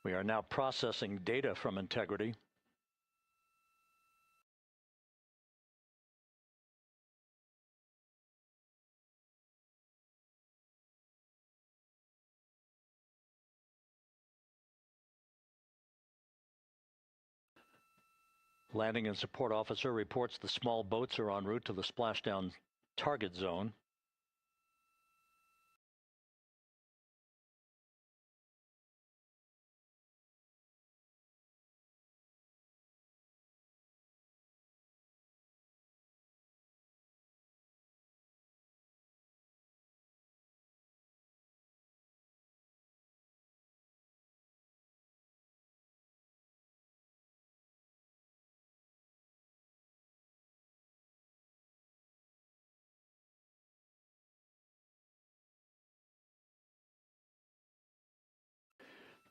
We are now processing data from integrity. Landing and support officer reports the small boats are en route to the splashdown target zone.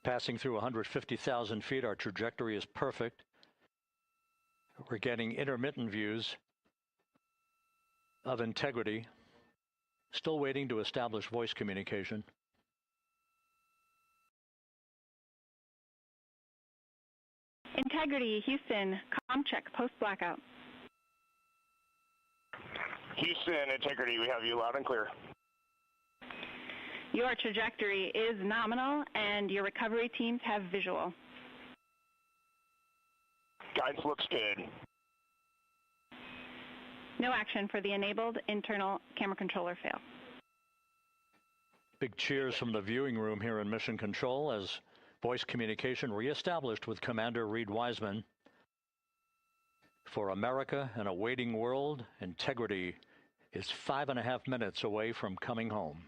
Passing through 150,000 feet, our trajectory is perfect. We're getting intermittent views of integrity. Still waiting to establish voice communication. Integrity, Houston, comm check, post-blackout. Houston, Integrity, we have you loud and clear. Your trajectory is nominal, and your recovery teams have visual. Guidance looks good. No action for the enabled internal camera controller fail. Big cheers from the viewing room here in Mission Control as voice communication reestablished with Commander Reed Wiseman. For America and a waiting world, integrity is 5.5 minutes away from coming home.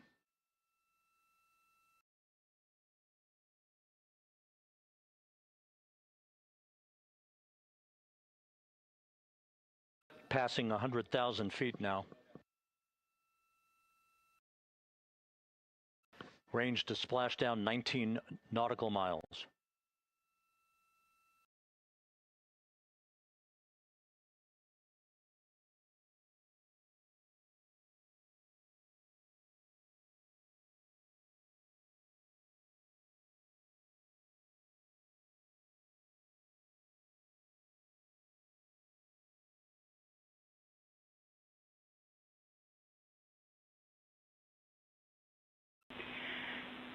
Passing 100,000 feet now. Range to splashdown 19 nautical miles.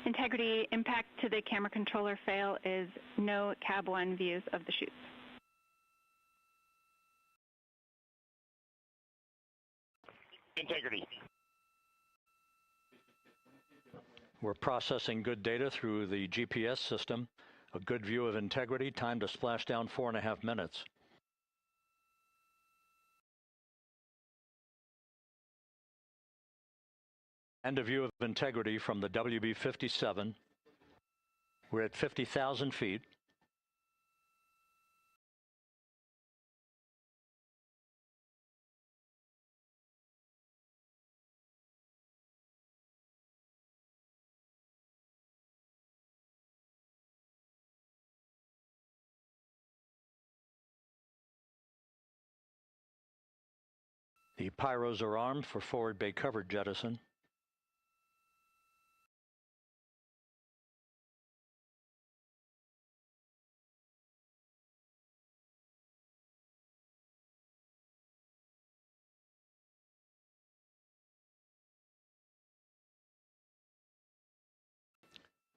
Integrity, impact to the camera controller fail is no Cab 1 views of the chutes. Integrity. We're processing good data through the GPS system. A good view of integrity, time to splashdown 4.5 minutes. And a view of integrity from the WB-57. We're at 50,000 feet. The pyros are armed for forward bay cover jettison.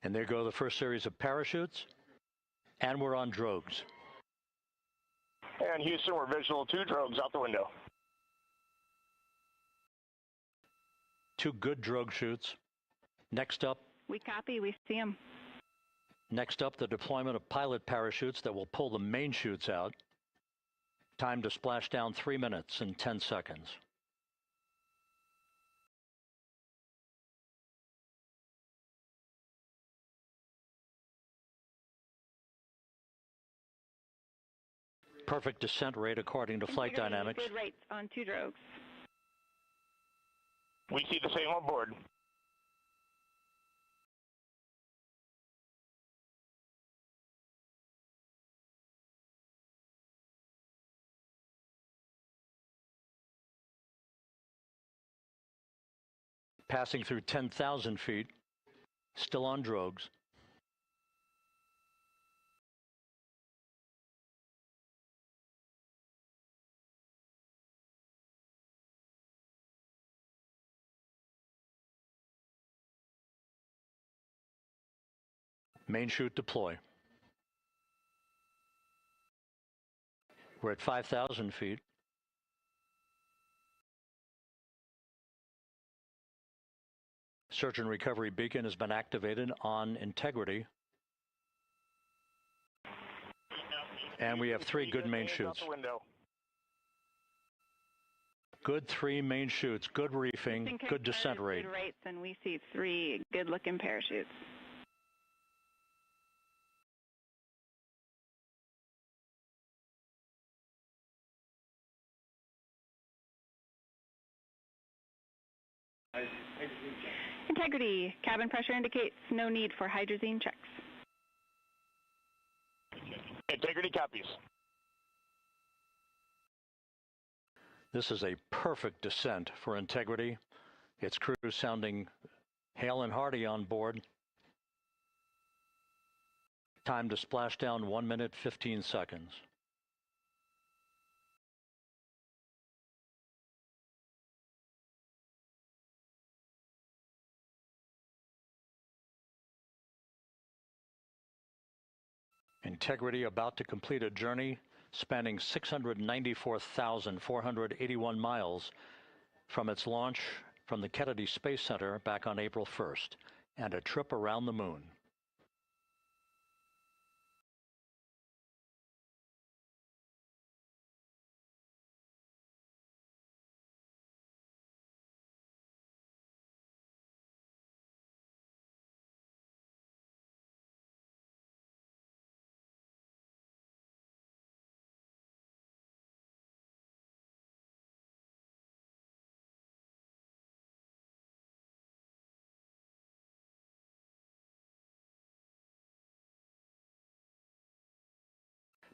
And there go the first series of parachutes. And we're on drogues. And Houston, we're visual 2 drogues out the window. 2 good drogue chutes. Next up. We copy, we see them. Next up, the deployment of pilot parachutes that will pull the main chutes out. Time to splash down 3 minutes and 10 seconds. Perfect descent rate according to flight dynamics. Good rates on 2 drogues. We see the same on board. Passing through 10,000 feet, still on drogues. Main chute deploy. We're at 5,000 feet. Search and recovery beacon has been activated on integrity. And we have 3 good main chutes. Good 3 main chutes, good reefing, good descent rate. Good rates, and we see 3 good-looking parachutes. Integrity. Cabin pressure indicates no need for hydrazine checks. Integrity copies. This is a perfect descent for integrity. Its crew sounding hale and hearty on board. Time to splash down 1 minute, 15 seconds. Integrity about to complete a journey spanning 694,481 miles from its launch from the Kennedy Space Center back on April 1st, and a trip around the moon.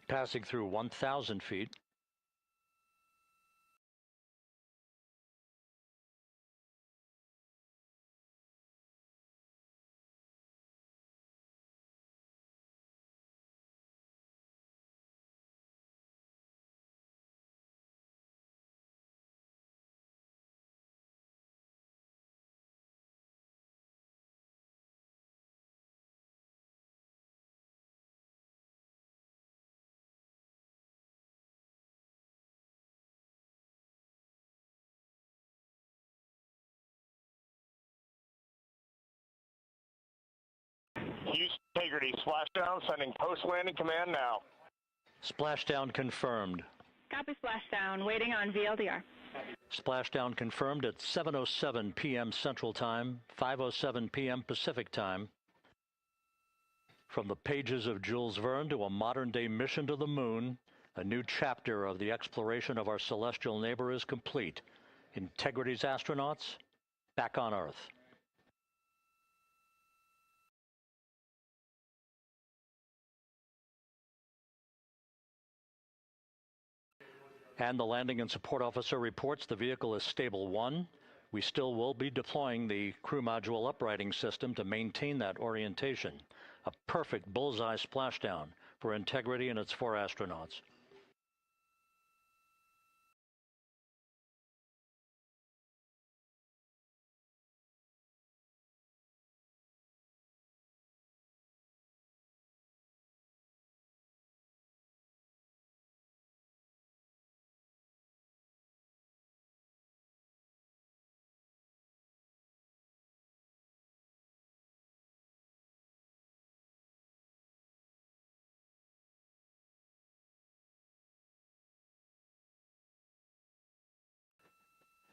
Passing through 1,000 feet. Houston Integrity, splashdown, sending post-landing command now. Splashdown confirmed. Copy splashdown, waiting on VLDR. Splashdown confirmed at 7:07 p.m. Central Time, 5:07 p.m. Pacific Time. From the pages of Jules Verne to a modern-day mission to the moon, a new chapter of the exploration of our celestial neighbor is complete. Integrity's astronauts back on Earth. And the landing and support officer reports the vehicle is stable 1. We still will be deploying the crew module uprighting system to maintain that orientation. A perfect bullseye splashdown for Integrity and its 4 astronauts.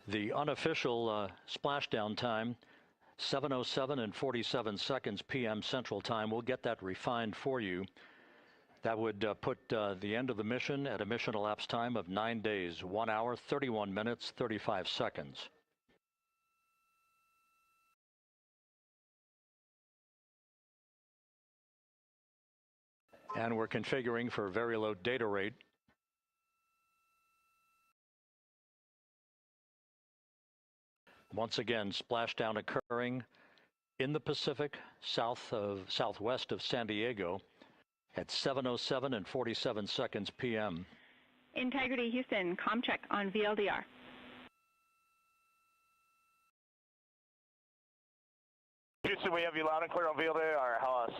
The unofficial splashdown time, 7:07 and 47 seconds p.m. Central Time. We'll get that refined for you. That would put the end of the mission at a mission elapsed time of 9 days, 1 hour, 31 minutes, 35 seconds. And we're configuring for very low data rate. Once again, splashdown occurring in the Pacific, southwest of San Diego at 7:07 and 47 seconds p.m. Integrity Houston, comm check on VLDR. Houston, we have you loud and clear on VLDR. How us?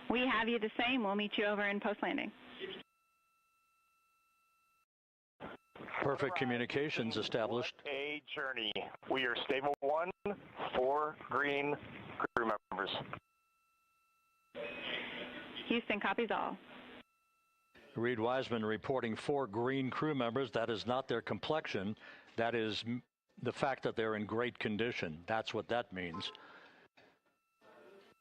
We have you the same. We'll meet you over in post-landing. Perfect communications established. What a journey. We are stable 1, 4 green crew members. Houston copies all. Reed Wiseman reporting 4 green crew members. That is not their complexion. That is the fact that they're in great condition. That's what that means.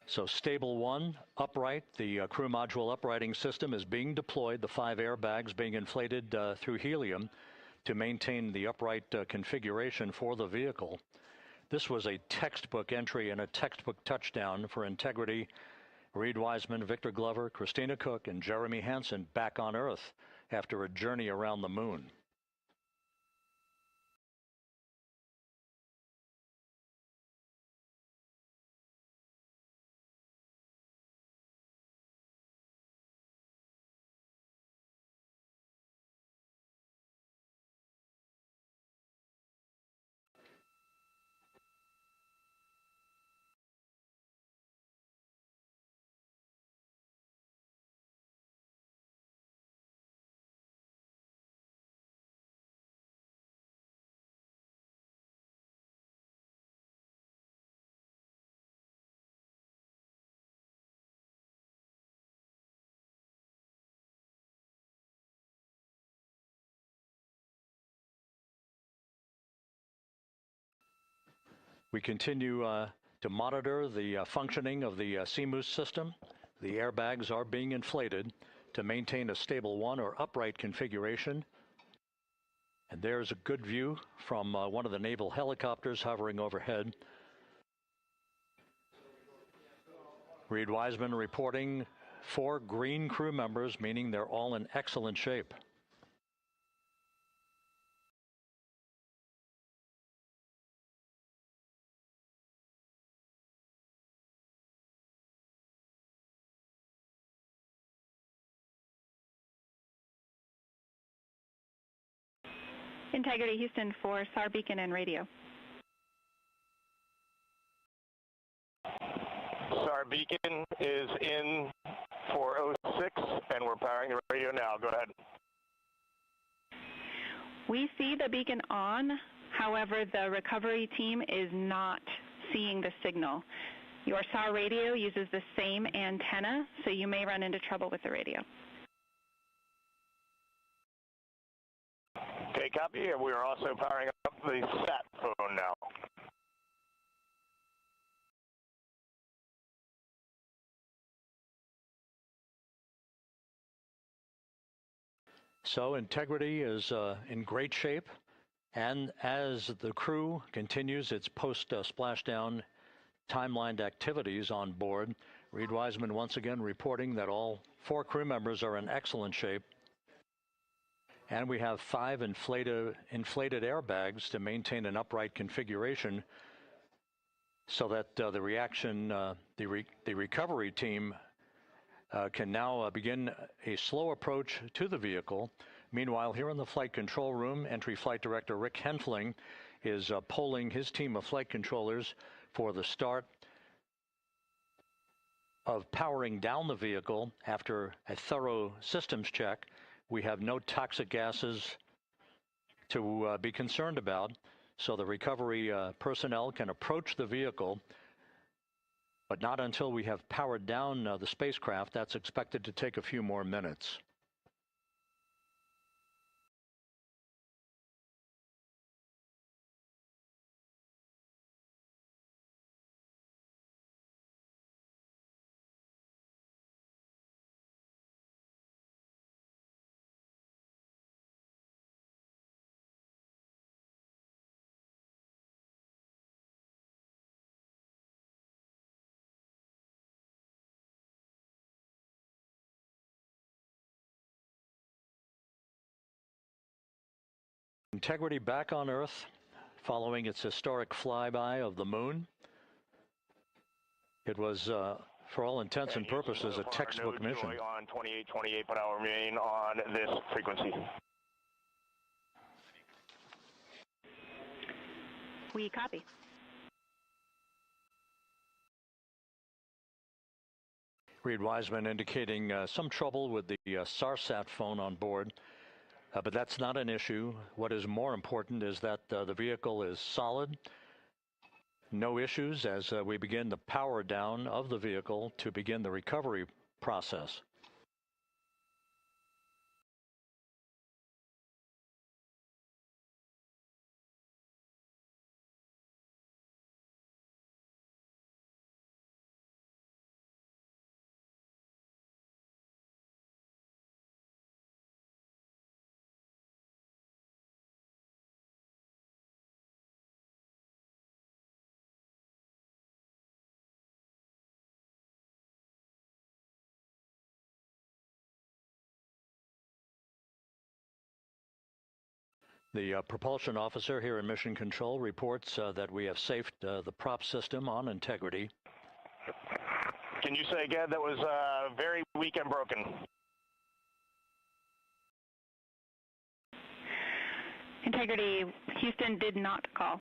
So stable 1, upright. The crew module uprighting system is being deployed. The 5 airbags being inflated through helium to maintain the upright configuration for the vehicle. This was a textbook entry and a textbook touchdown for integrity. Reed Wiseman, Victor Glover, Christina Cook, and Jeremy Hansen back on Earth after a journey around the moon. We continue to monitor the functioning of the CMOOS system. The airbags are being inflated to maintain a stable 1 or upright configuration. And there's a good view from one of the naval helicopters hovering overhead. Reed Wiseman reporting 4 green crew members, meaning they're all in excellent shape. Integrity Houston for SAR beacon and radio. SAR beacon is in for 06, and we're powering the radio now. Go ahead. We see the beacon on. However, the recovery team is not seeing the signal. Your SAR radio uses the same antenna, so you may run into trouble with the radio. Okay, copy. And we are also powering up the sat phone now. So integrity is in great shape. And as the crew continues its post-splashdown timelined activities on board, Reed Wiseman once again reporting that all 4 crew members are in excellent shape. And we have 5 inflated airbags to maintain an upright configuration so that the recovery team can now begin a slow approach to the vehicle. Meanwhile, here in the flight control room, entry flight director Rick Henfling is polling his team of flight controllers for the start of powering down the vehicle after a thorough systems check. We have no toxic gases to be concerned about, so the recovery personnel can approach the vehicle, but not until we have powered down the spacecraft. That's expected to take a few more minutes. Integrity back on Earth following its historic flyby of the moon. It was, for all intents and purposes, a textbook mission. On 28, but I'll remain on this frequency. We copy. Reed Wiseman indicating some trouble with the SARSAT phone on board, but that's not an issue. What is more important is that the vehicle is solid. No issues as we begin the power down of the vehicle to begin the recovery process. The propulsion officer here in Mission Control reports that we have safed the prop system on integrity. Can you say again that was very weak and broken? Integrity, Houston did not call.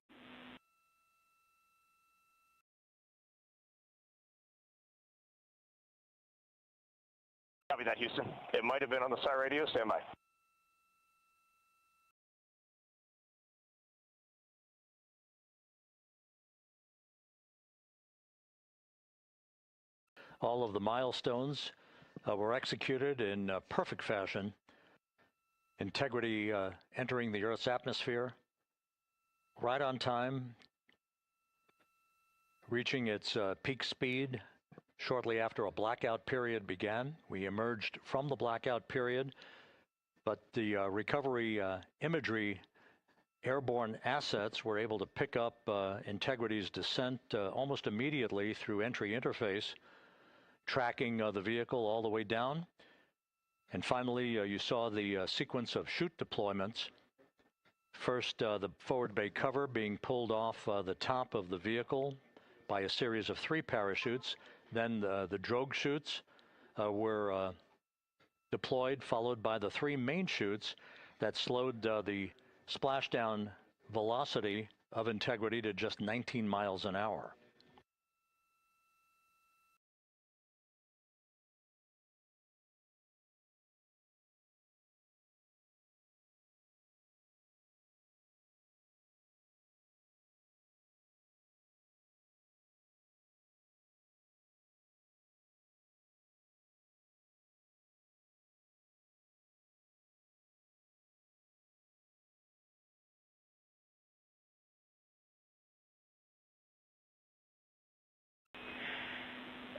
Copy that, Houston. It might have been on the SAR radio. Stand by. All of the milestones were executed in perfect fashion. Integrity entering the Earth's atmosphere right on time, reaching its peak speed shortly after a blackout period began. We emerged from the blackout period, but the recovery imagery airborne assets were able to pick up Integrity's descent almost immediately through entry interface, tracking the vehicle all the way down. And finally, you saw the sequence of chute deployments. First, the forward bay cover being pulled off the top of the vehicle by a series of 3 parachutes. Then the drogue chutes were deployed, followed by the 3 main chutes that slowed the splashdown velocity of Integrity to just 19 miles an hour.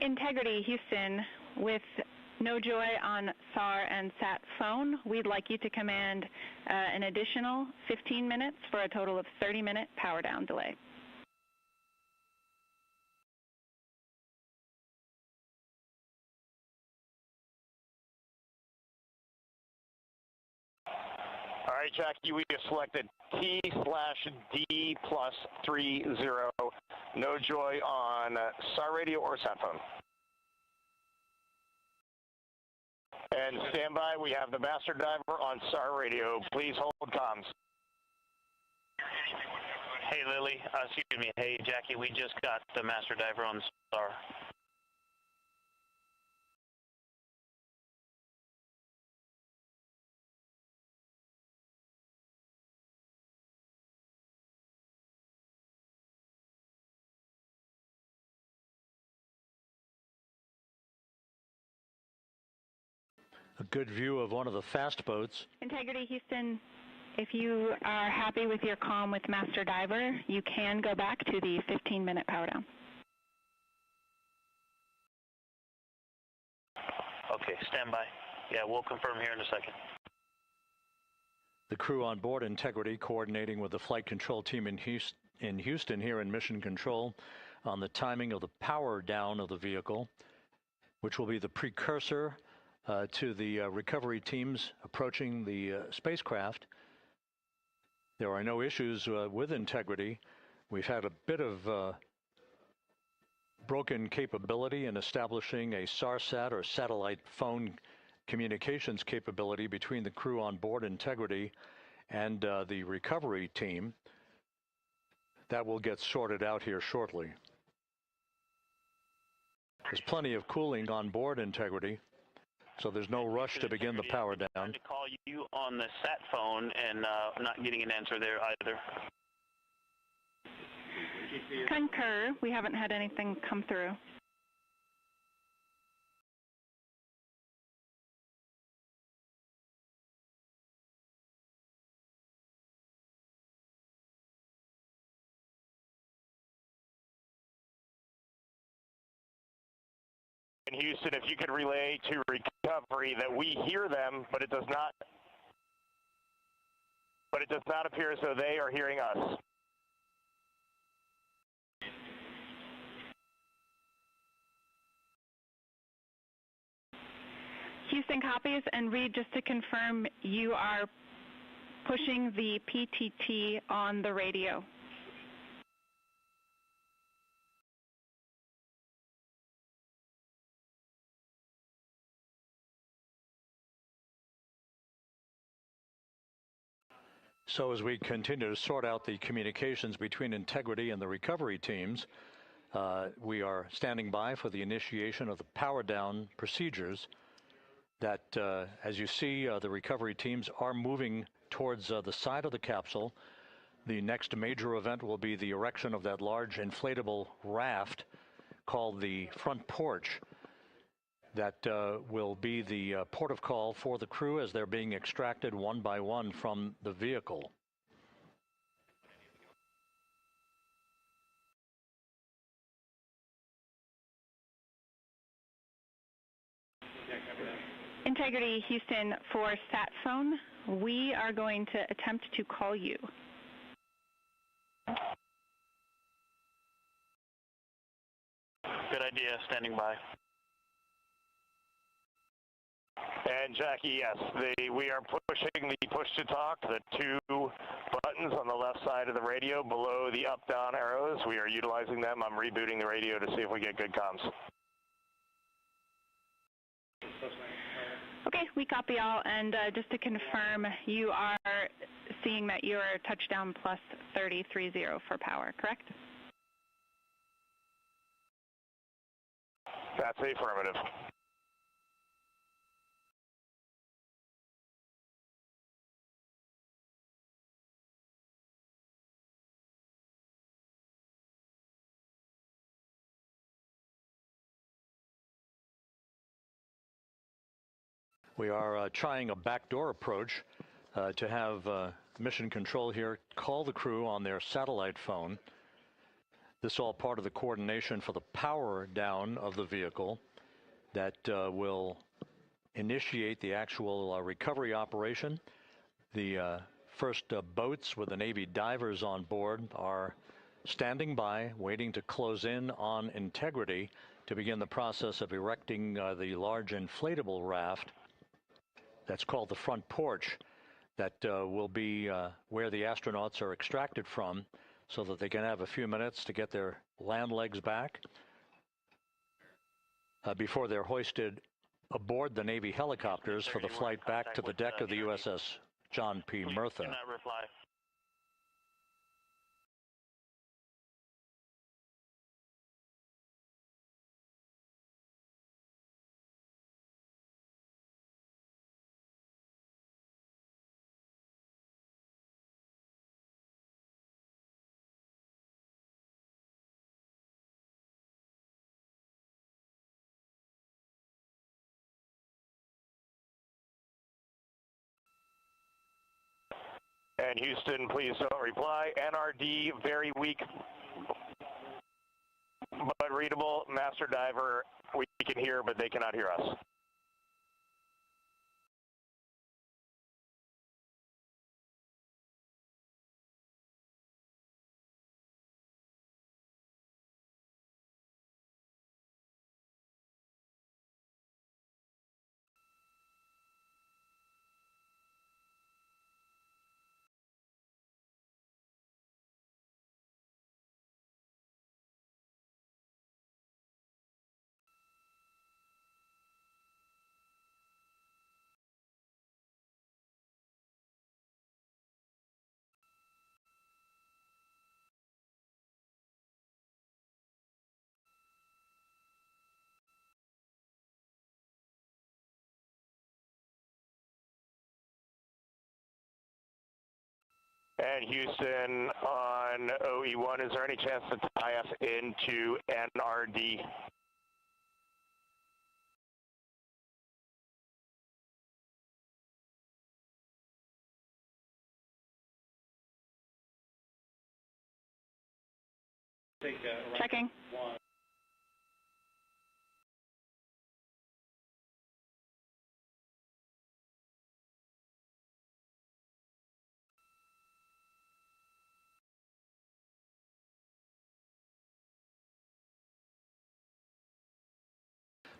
Integrity, Houston, with no joy on SAR and SAT phone, we'd like you to command an additional 15 minutes for a total of 30-minute power down delay. All right, Jackie, we have selected T/D+30. No joy on SAR radio or sat phone. And stand by, we have the master diver on SAR radio. Please hold comms. Hey, Lily. Excuse me. Hey, Jackie, we just got the master diver on SAR. A good view of one of the fast boats. Integrity, Houston, if you are happy with your comm with Master Diver, you can go back to the 15-minute power down. Okay, stand by. Yeah, we'll confirm here in a second. The crew on board Integrity coordinating with the flight control team in Houston here in Mission Control on the timing of the power down of the vehicle, which will be the precursor to the recovery teams approaching the spacecraft. There are no issues with Integrity. We've had a bit of broken capability in establishing a SARSAT or satellite phone communications capability between the crew on board Integrity and the recovery team. That will get sorted out here shortly. There's plenty of cooling on board Integrity, so there's no rush to begin the power down. I'm trying to call you on the sat phone and not getting an answer there either. Concur. We haven't had anything come through. In Houston, if you could relay to recovery that we hear them, but it does not appear as though they are hearing us. Houston copies, and Reed, just to confirm, you are pushing the PTT on the radio. So as we continue to sort out the communications between Integrity and the recovery teams, we are standing by for the initiation of the power down procedures that, as you see, the recovery teams are moving towards the side of the capsule. The next major event will be the erection of that large inflatable raft called the front porch. That will be the port of call for the crew as they're being extracted one by one from the vehicle. Integrity Houston, for sat phone, we are going to attempt to call you. Good idea, standing by. And Jackie, yes, we are pushing the push-to-talk, the two buttons on the left side of the radio below the up-down arrows. We are utilizing them. I'm rebooting the radio to see if we get good comms. Okay, we copy all, and just to confirm, you are seeing that you're touchdown plus 3030 for power, correct? That's affirmative. We are trying a backdoor approach to have Mission Control here call the crew on their satellite phone. This is all part of the coordination for the power down of the vehicle that will initiate the actual recovery operation. The first boats with the Navy divers on board are standing by, waiting to close in on Integrity to begin the process of erecting the large inflatable raft. That's called the front porch. That will be where the astronauts are extracted from so that they can have a few minutes to get their land legs back before they're hoisted aboard the Navy helicopters for the flight back to the deck of the USS John P. Murtha. And Houston, please don't reply. NRD, very weak, but readable. Master diver, we can hear, but they cannot hear us. And Houston on OE1, is there any chance to tie us into NRD? Checking.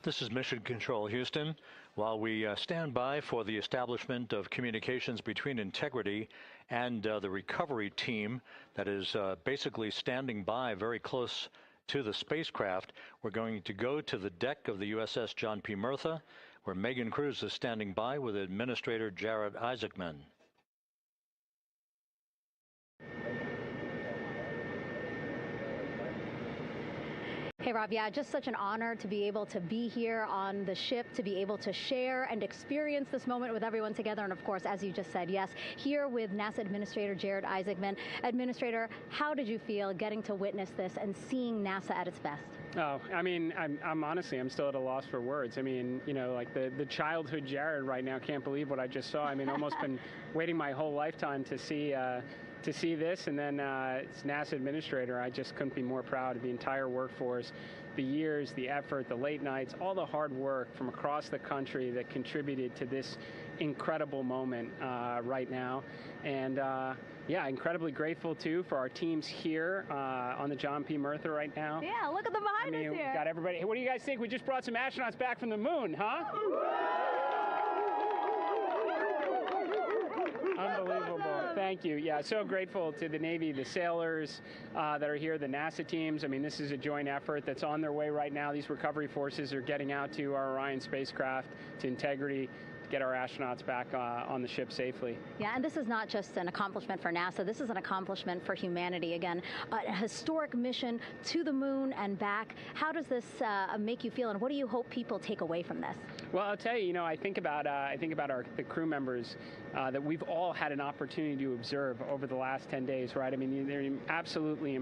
This is Mission Control Houston. While we stand by for the establishment of communications between Integrity and the recovery team that is basically standing by very close to the spacecraft, we're going to go to the deck of the USS John P. Murtha, where Megan Cruz is standing by with Administrator Jared Isaacman. Hey, Rob, yeah, just such an honor to be able to be here on the ship, to be able to share and experience this moment with everyone together. And of course, as you just said, yes, here with NASA Administrator Jared Isaacman. Administrator, how did you feel getting to witness this and seeing NASA at its best? Oh, I mean, I'm honestly, I'm still at a loss for words. I mean, you know, like the childhood Jared right now can't believe what I just saw. I mean, almost been waiting my whole lifetime to see this, and then it's NASA Administrator. I just couldn't be more proud of the entire workforce, the years, the effort, the late nights, all the hard work from across the country that contributed to this incredible moment right now. And yeah, incredibly grateful too for our teams here on the John P. Murtha right now. Yeah, look at them behind us here. We got everybody. Hey, what do you guys think? We just brought some astronauts back from the moon, huh? Unbelievable. Thank you. Yeah, so grateful to the Navy, the sailors that are here, the NASA teams. I mean, this is a joint effort that's on their way right now. These recovery forces are getting out to our Orion spacecraft, to Integrity, get our astronauts back on the ship safely. Yeah, and this is not just an accomplishment for NASA. This is an accomplishment for humanity. Again, a historic mission to the moon and back. How does this make you feel, and what do you hope people take away from this? Well, I'll tell you, you know, I think about the crew members that we've all had an opportunity to observe over the last 10 days, right? I mean, they're absolutely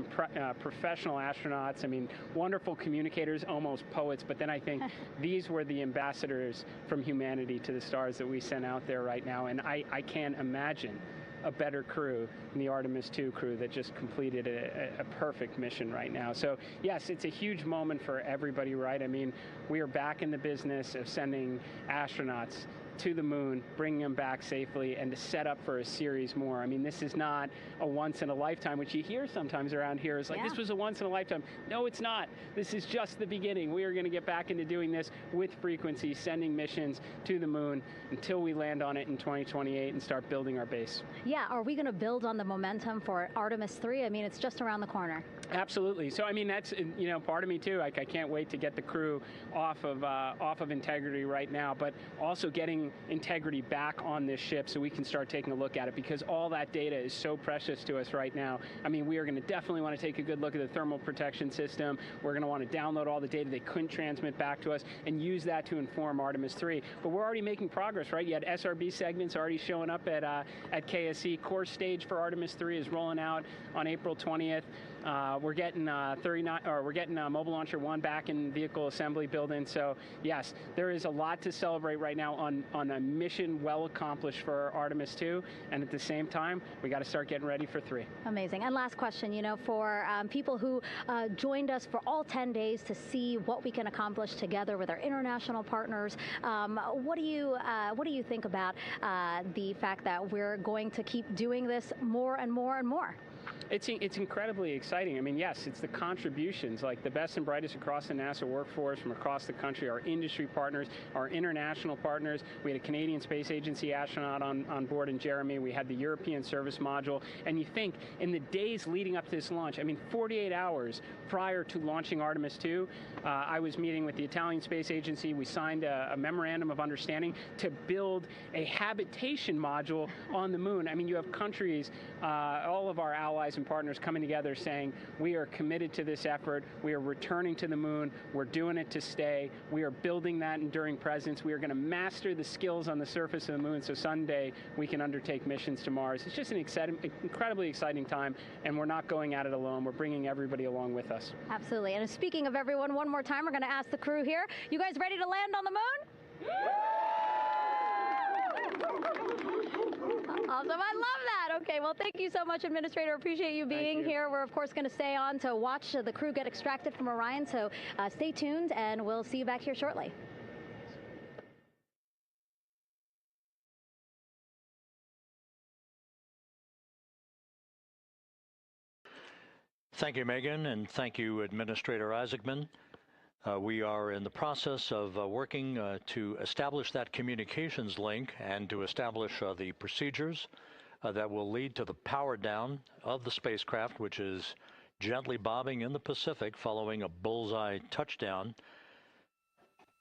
professional astronauts. I mean, wonderful communicators, almost poets. But then I think these were the ambassadors from humanity to the stars that we sent out there right now. And I can't imagine a better crew than the Artemis II crew that just completed a perfect mission right now. So yes, it's a huge moment for everybody, right? I mean, we are back in the business of sending astronauts to the moon, bringing them back safely, and to set up for a series more. I mean, this is not a once in a lifetime, which you hear sometimes around here. It's like, this was a once in a lifetime. No, it's not. This is just the beginning. We are going to get back into doing this with frequency, sending missions to the moon until we land on it in 2028 and start building our base. Yeah, are we going to build on the momentum for Artemis III? I mean, it's just around the corner. Absolutely. So, I mean, that's, you know, part of me too. Like, I can't wait to get the crew off of Integrity right now, but also getting Integrity back on this ship so we can start taking a look at it, because all that data is so precious to us right now. I mean, we are going to definitely want to take a good look at the thermal protection system. We're going to want to download all the data they couldn't transmit back to us and use that to inform Artemis III. But we're already making progress, right? You had SRB segments already showing up at KSC. Core stage for Artemis III is rolling out on April 20th. We're getting Mobile Launcher 1 back in vehicle assembly building. So yes, there is a lot to celebrate right now on a mission well accomplished for Artemis II, and at the same time, we got to start getting ready for 3. Amazing. And last question, you know, for people who joined us for all 10 days to see what we can accomplish together with our international partners, what do you think about the fact that we're going to keep doing this more and more and more? It's incredibly exciting. I mean, yes, it's the contributions, like the best and brightest across the NASA workforce from across the country, our industry partners, our international partners. We had a Canadian Space Agency astronaut on board in Jeremy. We had the European Service Module. And you think, in the days leading up to this launch, I mean, 48 hours prior to launching Artemis II, I was meeting with the Italian Space Agency. We signed a memorandum of understanding to build a habitation module on the moon. I mean, you have countries, all of our allies, allies and partners coming together saying, we are committed to this effort, we are returning to the moon, we're doing it to stay, we are building that enduring presence, we are going to master the skills on the surface of the moon so someday we can undertake missions to Mars. It's just an incredibly exciting time, and we're not going at it alone. We're bringing everybody along with us. Absolutely. And speaking of everyone, one more time, we're going to ask the crew here, you guys ready to land on the moon? Awesome. I love that. Okay, well, thank you so much, Administrator. Appreciate you being here. We're, of course, going to stay on to watch the crew get extracted from Orion, so stay tuned, and we'll see you back here shortly. Thank you, Megan, and thank you, Administrator Isaacman. We are in the process of working to establish that communications link and to establish the procedures that will lead to the power down of the spacecraft, which is gently bobbing in the Pacific following a bullseye touchdown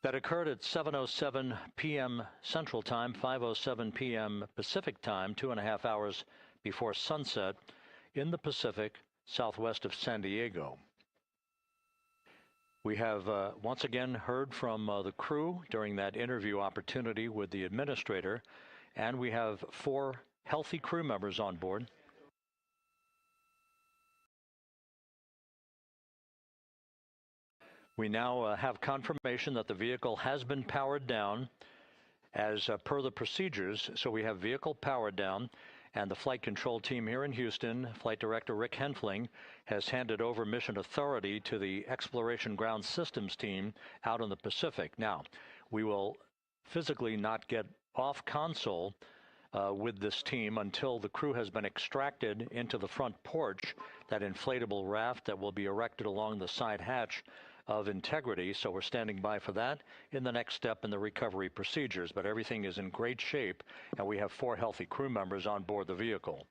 that occurred at 7:07 p.m. Central Time, 5:07 p.m. Pacific Time, 2.5 hours before sunset in the Pacific, southwest of San Diego. We have once again heard from the crew during that interview opportunity with the administrator, and we have 4 healthy crew members on board. We now have confirmation that the vehicle has been powered down as per the procedures. So we have vehicle powered down, and the flight control team here in Houston, Flight Director Rick Henfling, has handed over mission authority to the Exploration Ground Systems team out in the Pacific. Now, we will physically not get off console with this team until the crew has been extracted into the front porch, that inflatable raft that will be erected along the side hatch of Integrity. So we're standing by for that in the next step in the recovery procedures. But everything is in great shape, and we have 4 healthy crew members on board the vehicle.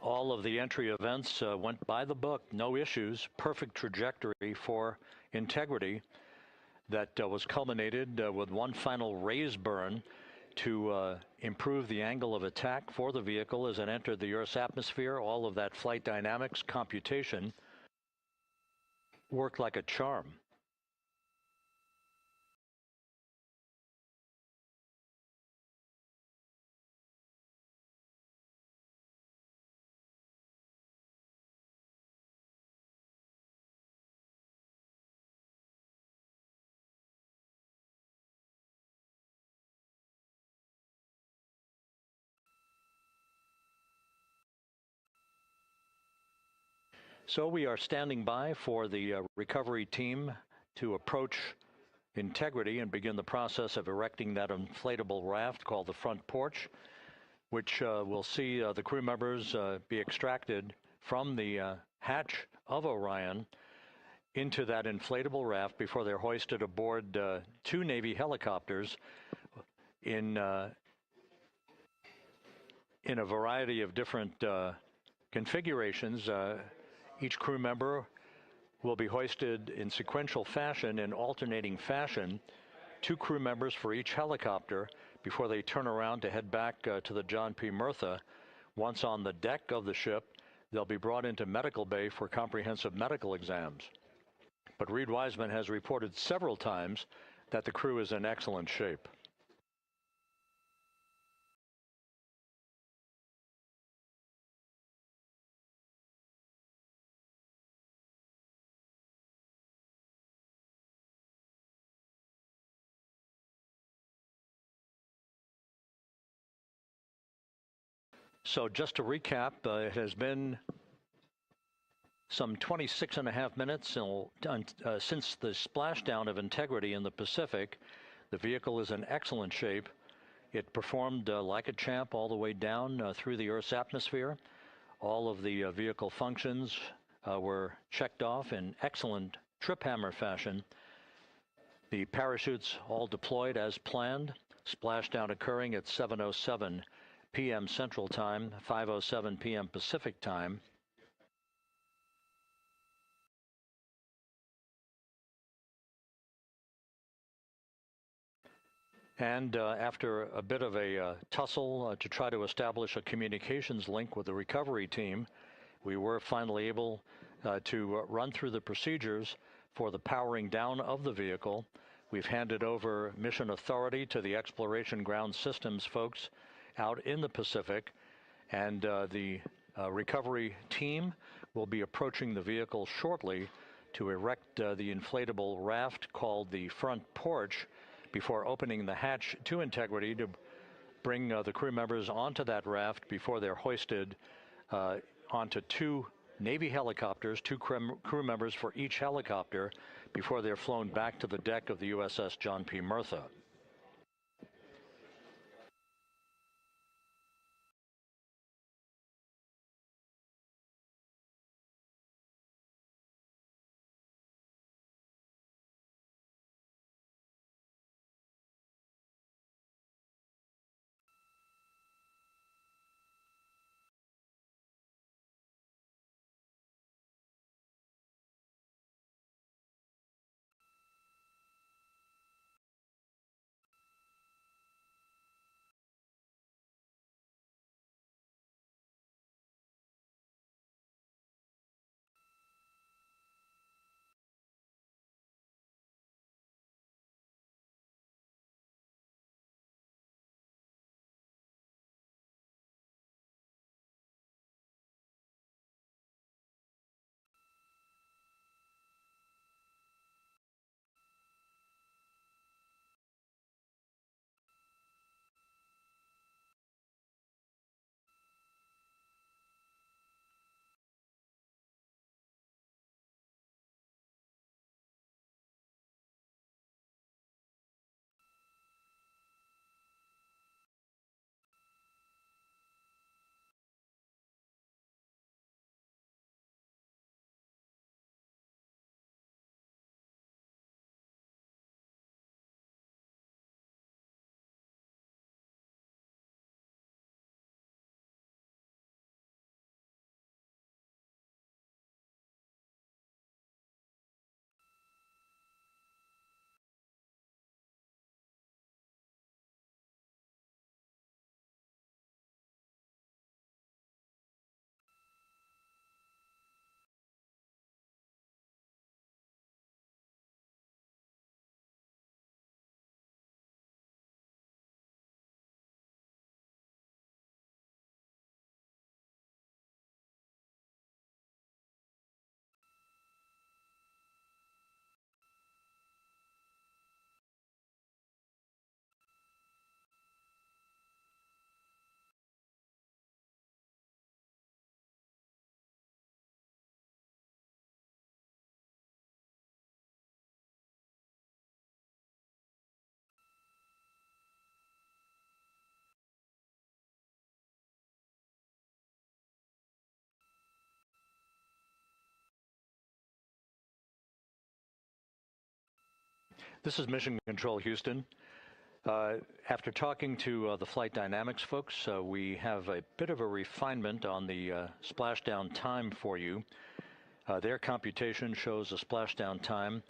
All of the entry events went by the book, no issues, perfect trajectory for Integrity that was culminated with one final raise burn to improve the angle of attack for the vehicle as it entered the Earth's atmosphere. All of that flight dynamics computation worked like a charm. So we are standing by for the recovery team to approach Integrity and begin the process of erecting that inflatable raft called the front porch, which will see the crew members be extracted from the hatch of Orion into that inflatable raft before they're hoisted aboard 2 Navy helicopters in a variety of different configurations. Each crew member will be hoisted in sequential fashion, in alternating fashion, 2 crew members for each helicopter before they turn around to head back to the John P. Murtha. Once on the deck of the ship, they'll be brought into medical bay for comprehensive medical exams. But Reid Wiseman has reported several times that the crew is in excellent shape. So just to recap, it has been some 26.5 minutes since the splashdown of Integrity in the Pacific. The vehicle is in excellent shape. It performed like a champ all the way down through the Earth's atmosphere. All of the vehicle functions were checked off in excellent trip hammer fashion. The parachutes all deployed as planned. Splashdown occurring at 7:07 p.m. Central Time, 5:07 p.m. Pacific Time. And after a bit of a tussle to try to establish a communications link with the recovery team, we were finally able to run through the procedures for the powering down of the vehicle. We've handed over mission authority to the Exploration Ground Systems folks out in the Pacific, and the recovery team will be approaching the vehicle shortly to erect the inflatable raft called the front porch before opening the hatch to Integrity to bring the crew members onto that raft before they're hoisted onto two Navy helicopters, two crew members for each helicopter, before they're flown back to the deck of the USS John P. Murtha. This is Mission Control Houston. After talking to the flight dynamics folks, we have a bit of a refinement on the splashdown time for you. Their computation shows a splashdown time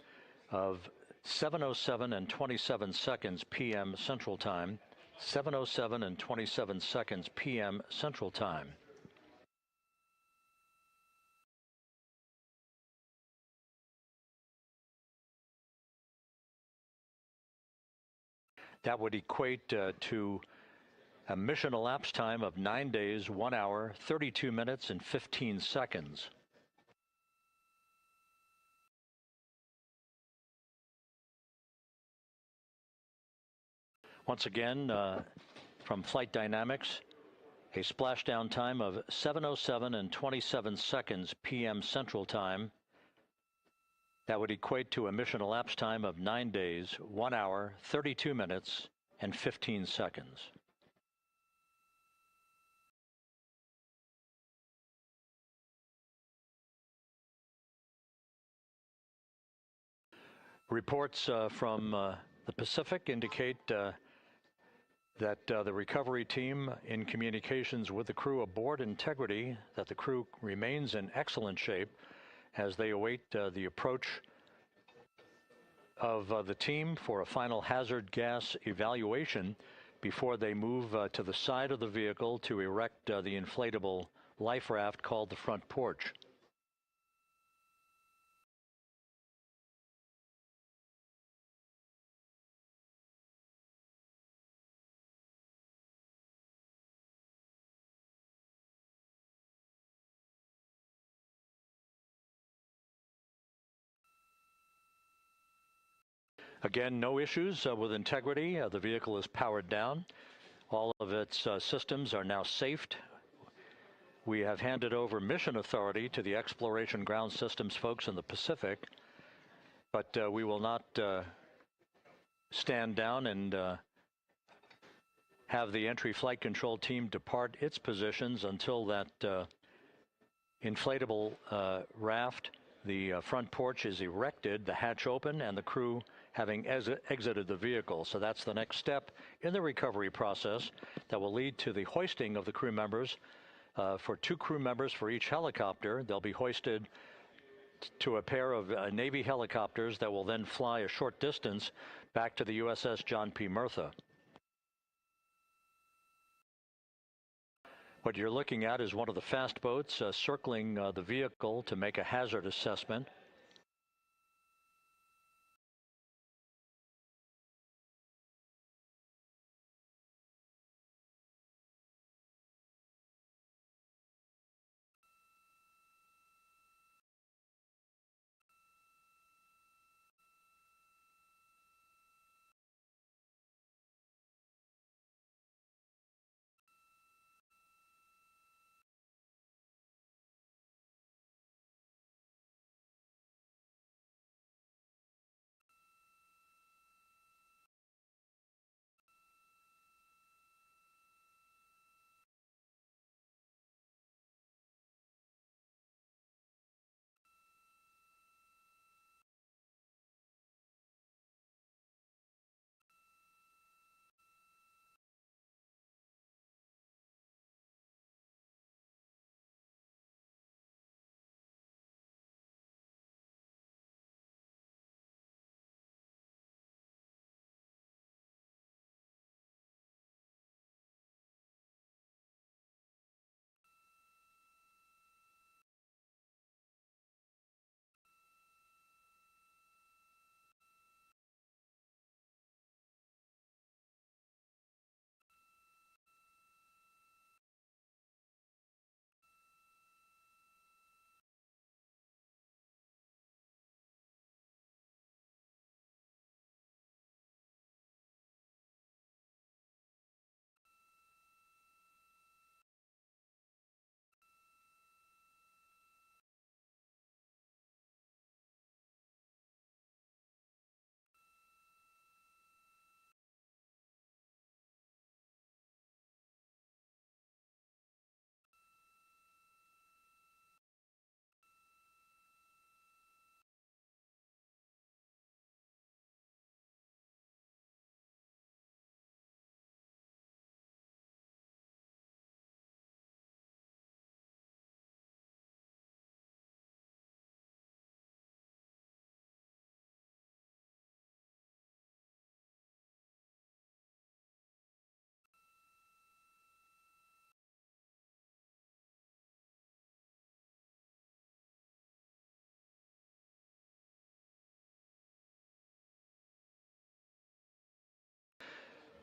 of 7:07 and 27 seconds p.m. Central Time, 7:07 and 27 seconds p.m. Central Time. That would equate to a mission elapsed time of 9 days, 1 hour, 32 minutes, and 15 seconds. Once again, from Flight Dynamics, a splashdown time of 7:07 and 27 seconds p.m. Central Time. That would equate to a mission elapsed time of 9 days, 1 hour, 32 minutes, and 15 seconds. Reports from the Pacific indicate that the recovery team in communications with the crew aboard Integrity, that the crew remains in excellent shape as they await the approach of the team for a final hazard gas evaluation before they move to the side of the vehicle to erect the inflatable life raft called the front porch. Again, no issues with Integrity. The vehicle is powered down. All of its systems are now safed. We have handed over mission authority to the Exploration Ground Systems folks in the Pacific, but we will not stand down and have the entry flight control team depart its positions until that inflatable raft, the front porch, is erected, the hatch open, and the crew having exited the vehicle. So that's the next step in the recovery process that will lead to the hoisting of the crew members. For 2 crew members for each helicopter, they'll be hoisted to a pair of Navy helicopters that will then fly a short distance back to the USS John P. Murtha. What you're looking at is one of the fast boats circling the vehicle to make a hazard assessment.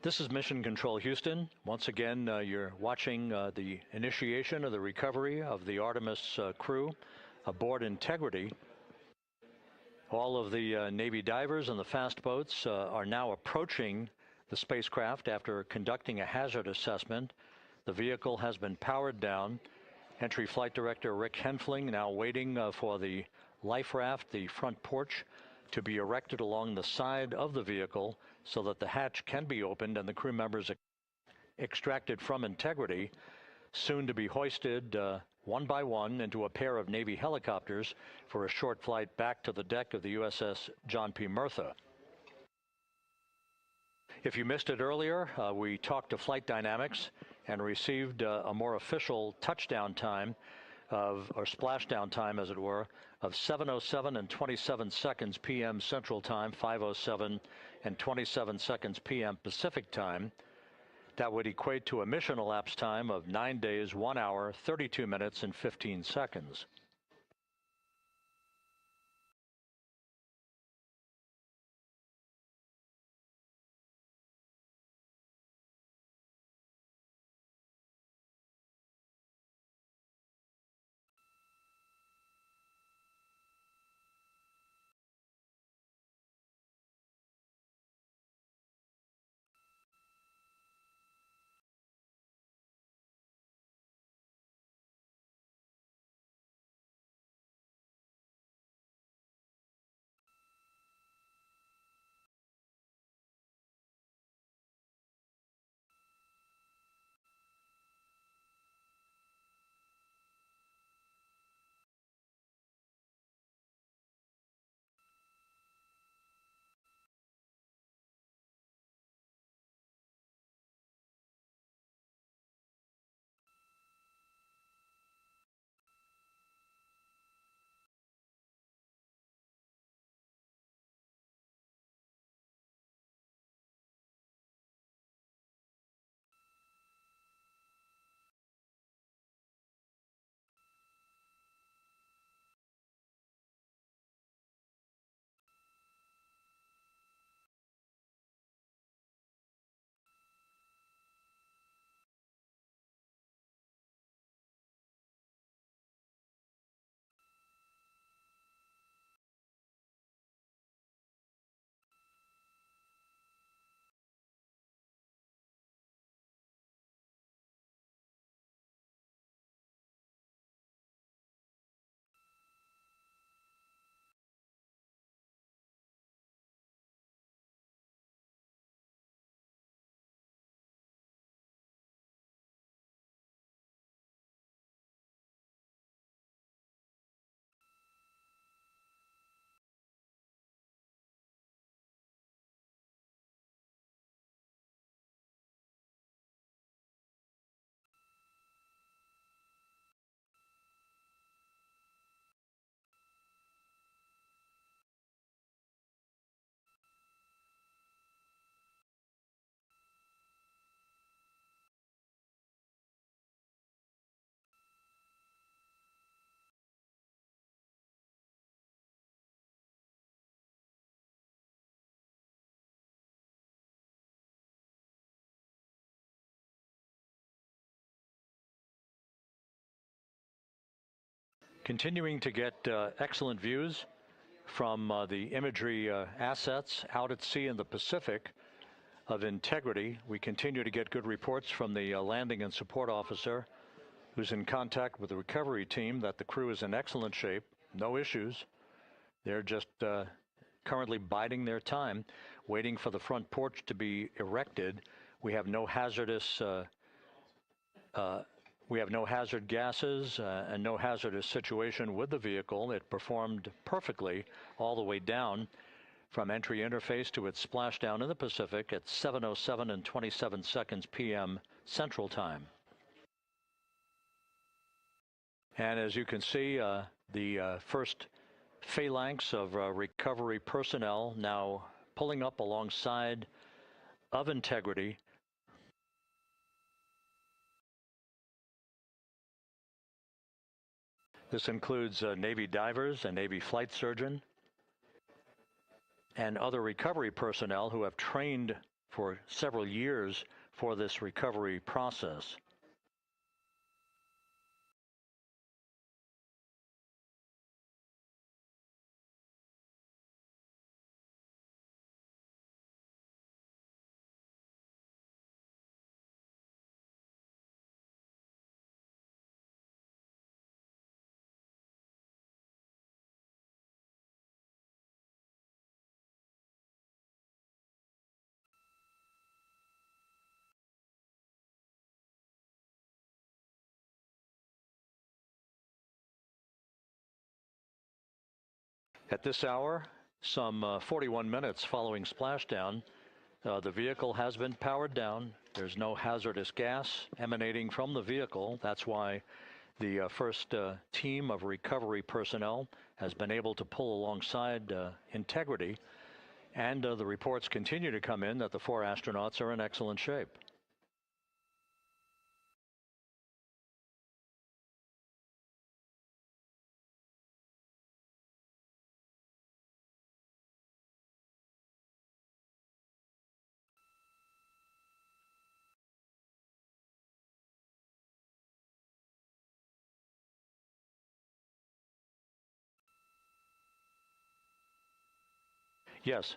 This is Mission Control Houston. Once again, you're watching the initiation of the recovery of the Artemis crew aboard Integrity. All of the Navy divers and the fast boats are now approaching the spacecraft after conducting a hazard assessment. The vehicle has been powered down. Entry Flight Director Rick Henfling now waiting for the life raft, the front porch, to be erected along the side of the vehicle so that the hatch can be opened and the crew members extracted from Integrity, soon to be hoisted one by one into a pair of Navy helicopters for a short flight back to the deck of the USS John P. Murtha. If you missed it earlier, we talked to Flight Dynamics and received a more official touchdown time or splashdown time, as it were, of 7:07 and 27 seconds p.m. Central Time, 5:07 and 27 seconds p.m. Pacific Time. That would equate to a mission elapsed time of 9 days, 1 hour, 32 minutes, and 15 seconds. Continuing to get excellent views from the imagery assets out at sea in the Pacific of integrity. We continue to get good reports from the landing and support officer, who's in contact with the recovery team, that the crew is in excellent shape, no issues. They're just currently biding their time, waiting for the front porch to be erected. We have no hazardous hazard gases and no hazardous situation with the vehicle. It performed perfectly all the way down from entry interface to its splashdown in the Pacific at 7:07 and 27 seconds p.m. Central Time. And as you can see, the first phalanx of recovery personnel now pulling up alongside of integrity. This includes Navy divers, a Navy flight surgeon, and other recovery personnel who have trained for several years for this recovery process. At this hour, some 41 minutes following splashdown, The vehicle has been powered down. There's no hazardous gas emanating from the vehicle. That's why the first team of recovery personnel has been able to pull alongside Integrity. And the reports continue to come in that the 4 astronauts are in excellent shape. Yes.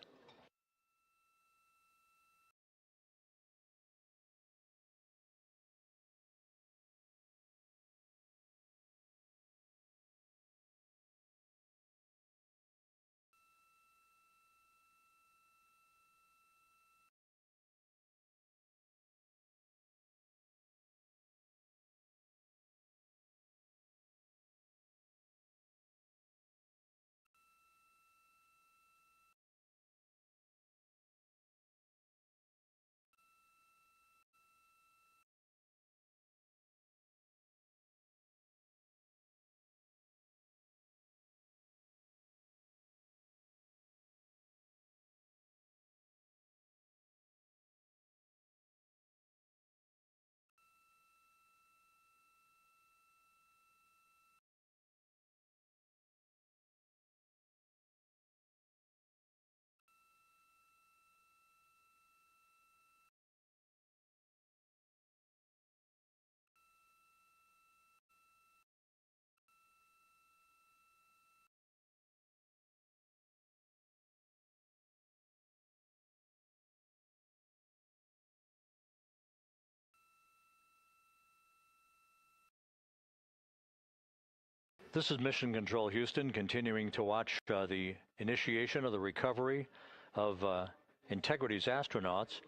This is Mission Control Houston, continuing to watch the initiation of the recovery of Integrity's astronauts.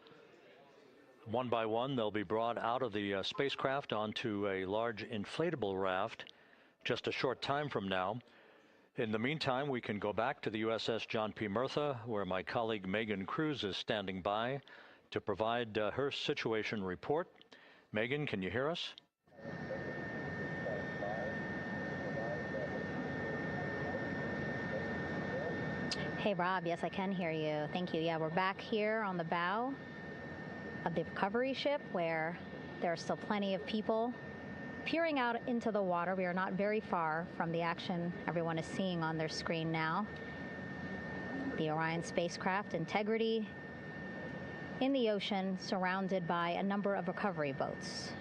One by one, they'll be brought out of the spacecraft onto a large inflatable raft just a short time from now. In the meantime, we can go back to the USS John P. Murtha, where my colleague Megan Cruz is standing by to provide her situation report. Megan, can you hear us? Hey, Rob. Yes, I can hear you. Thank you. Yeah, we're back here on the bow of the recovery ship where there are still plenty of people peering out into the water. We are not very far from the action everyone is seeing on their screen now. The Orion spacecraft, Integrity, in the ocean, surrounded by a number of recovery boats.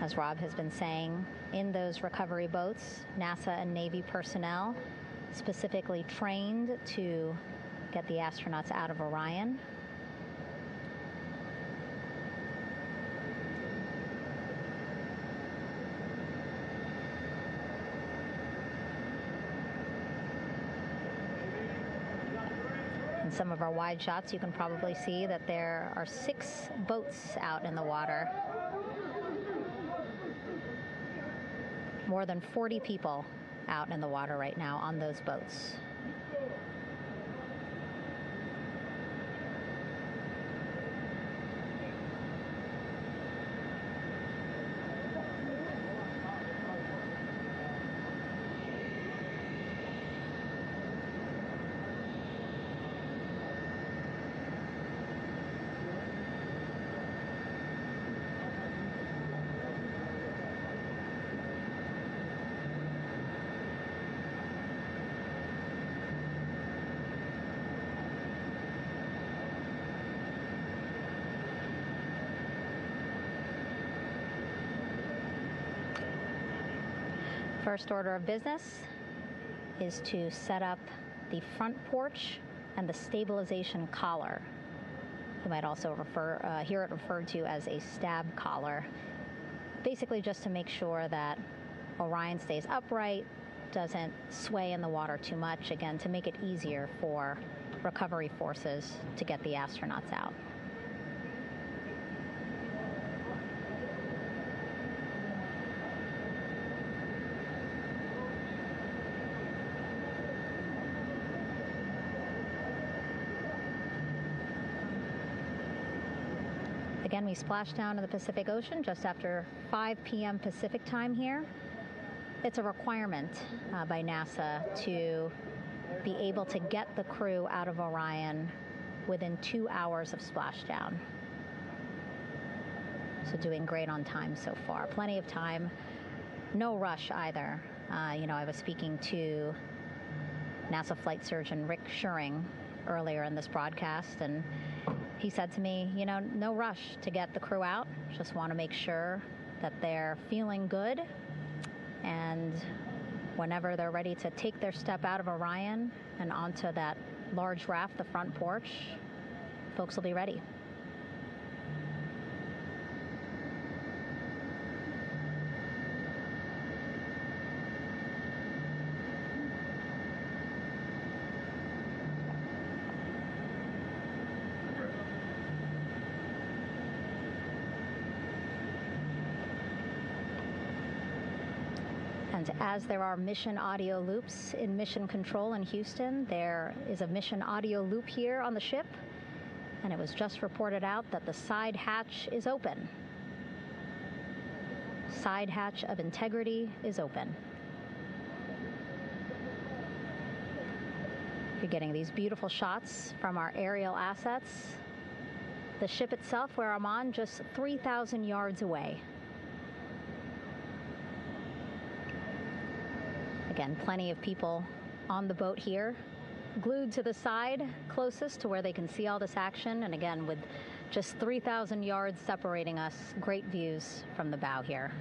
As Rob has been saying, in those recovery boats, NASA and Navy personnel specifically trained to get the astronauts out of Orion. In some of our wide shots, you can probably see that there are 6 boats out in the water. More than 40 people out in the water right now on those boats. First order of business is to set up the front porch and the stabilization collar. You might also hear it referred to as a stab collar. Basically just to make sure that Orion stays upright, doesn't sway in the water too much, again, to make it easier for recovery forces to get the astronauts out. Again, we splashed down in the Pacific Ocean just after 5 p.m. Pacific time here. It's a requirement by NASA to be able to get the crew out of Orion within 2 hours of splashdown. So doing great on time so far. Plenty of time. No rush either. I was speaking to NASA flight surgeon Rick Schuring earlier in this broadcast, and he said to me, no rush to get the crew out. Just want to make sure that they're feeling good, and whenever they're ready to take their step out of Orion and onto that large raft, the front porch, folks will be ready. And as there are mission audio loops in mission control in Houston, there is a mission audio loop here on the ship, and it was just reported out that the side hatch is open. Side hatch of integrity is open. You're getting these beautiful shots from our aerial assets. The ship itself, where I'm on, just 3,000 yards away. Again, plenty of people on the boat here, glued to the side closest to where they can see all this action. And again, with just 3,000 yards separating us, great views from the bow here.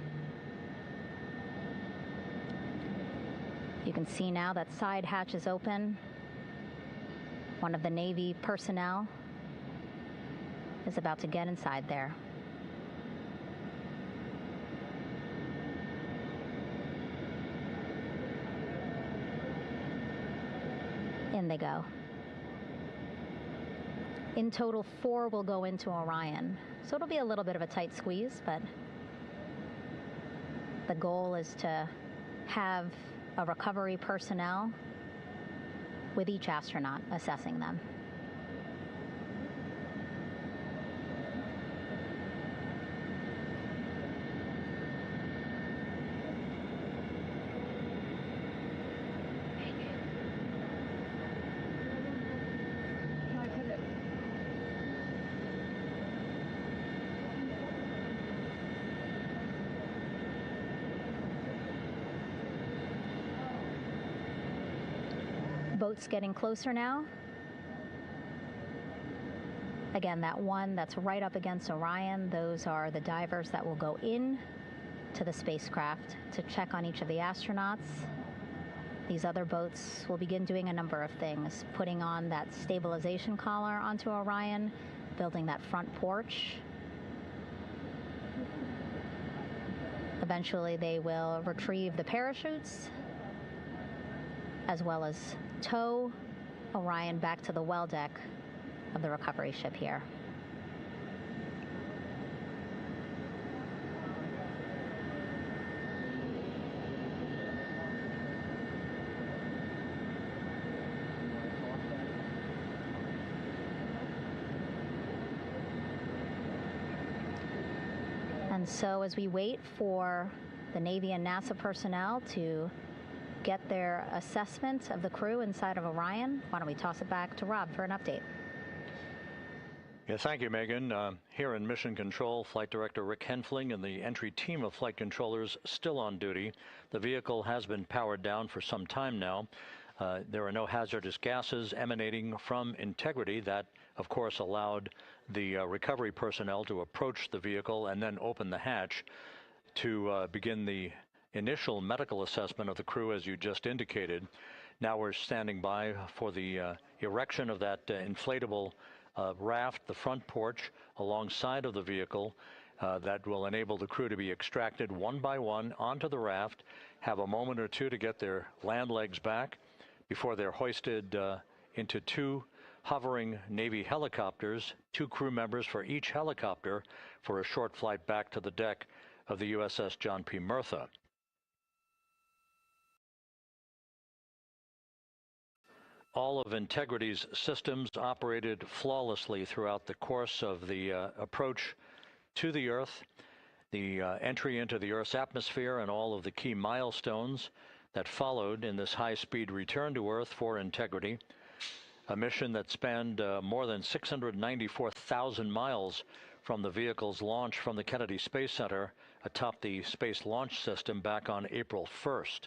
You can see now that side hatch is open. One of the Navy personnel is about to get inside there. In they go. In total, 4 will go into Orion. So it'll be a little bit of a tight squeeze, but the goal is to have a recovery personnel with each astronaut assessing them. Boats getting closer now. Again, that one that's right up against Orion, those are the divers that will go in to the spacecraft to check on each of the astronauts. These other boats will begin doing a number of things, putting on that stabilization collar onto Orion, building that front porch. Eventually, they will retrieve the parachutes, as well as tow Orion back to the well deck of the recovery ship here. And so as we wait for the Navy and NASA personnel to get their assessment of the crew inside of Orion, why don't we toss it back to Rob for an update? Yeah, thank you, Megan. Here in Mission Control, Flight Director Rick Henfling and the entry team of flight controllers still on duty. The vehicle has been powered down for some time now. There are no hazardous gases emanating from integrity. That, of course, allowed the recovery personnel to approach the vehicle and then open the hatch to begin the initial medical assessment of the crew, as you just indicated. Now we're standing by for the erection of that inflatable raft, the front porch, alongside of the vehicle that will enable the crew to be extracted one by one onto the raft, have a moment or two to get their land legs back before they're hoisted into 2 hovering Navy helicopters, 2 crew members for each helicopter, for a short flight back to the deck of the USS John P. Murtha. All of Integrity's systems operated flawlessly throughout the course of the approach to the Earth, the entry into the Earth's atmosphere, and all of the key milestones that followed in this high-speed return to Earth for integrity. A mission that spanned more than 694,000 miles from the vehicle's launch from the Kennedy Space Center atop the Space Launch System back on April 1st.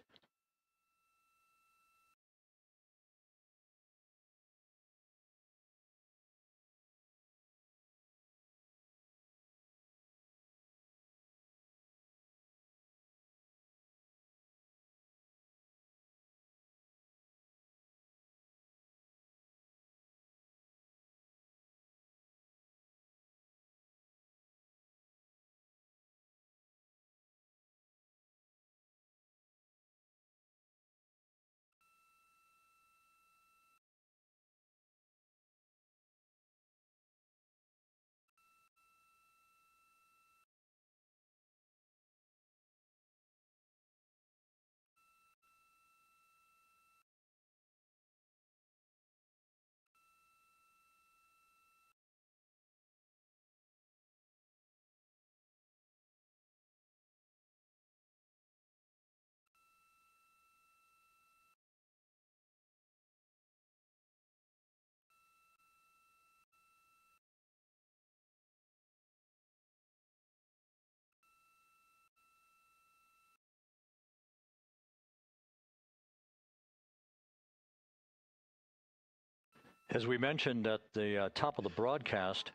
As we mentioned at the top of the broadcast,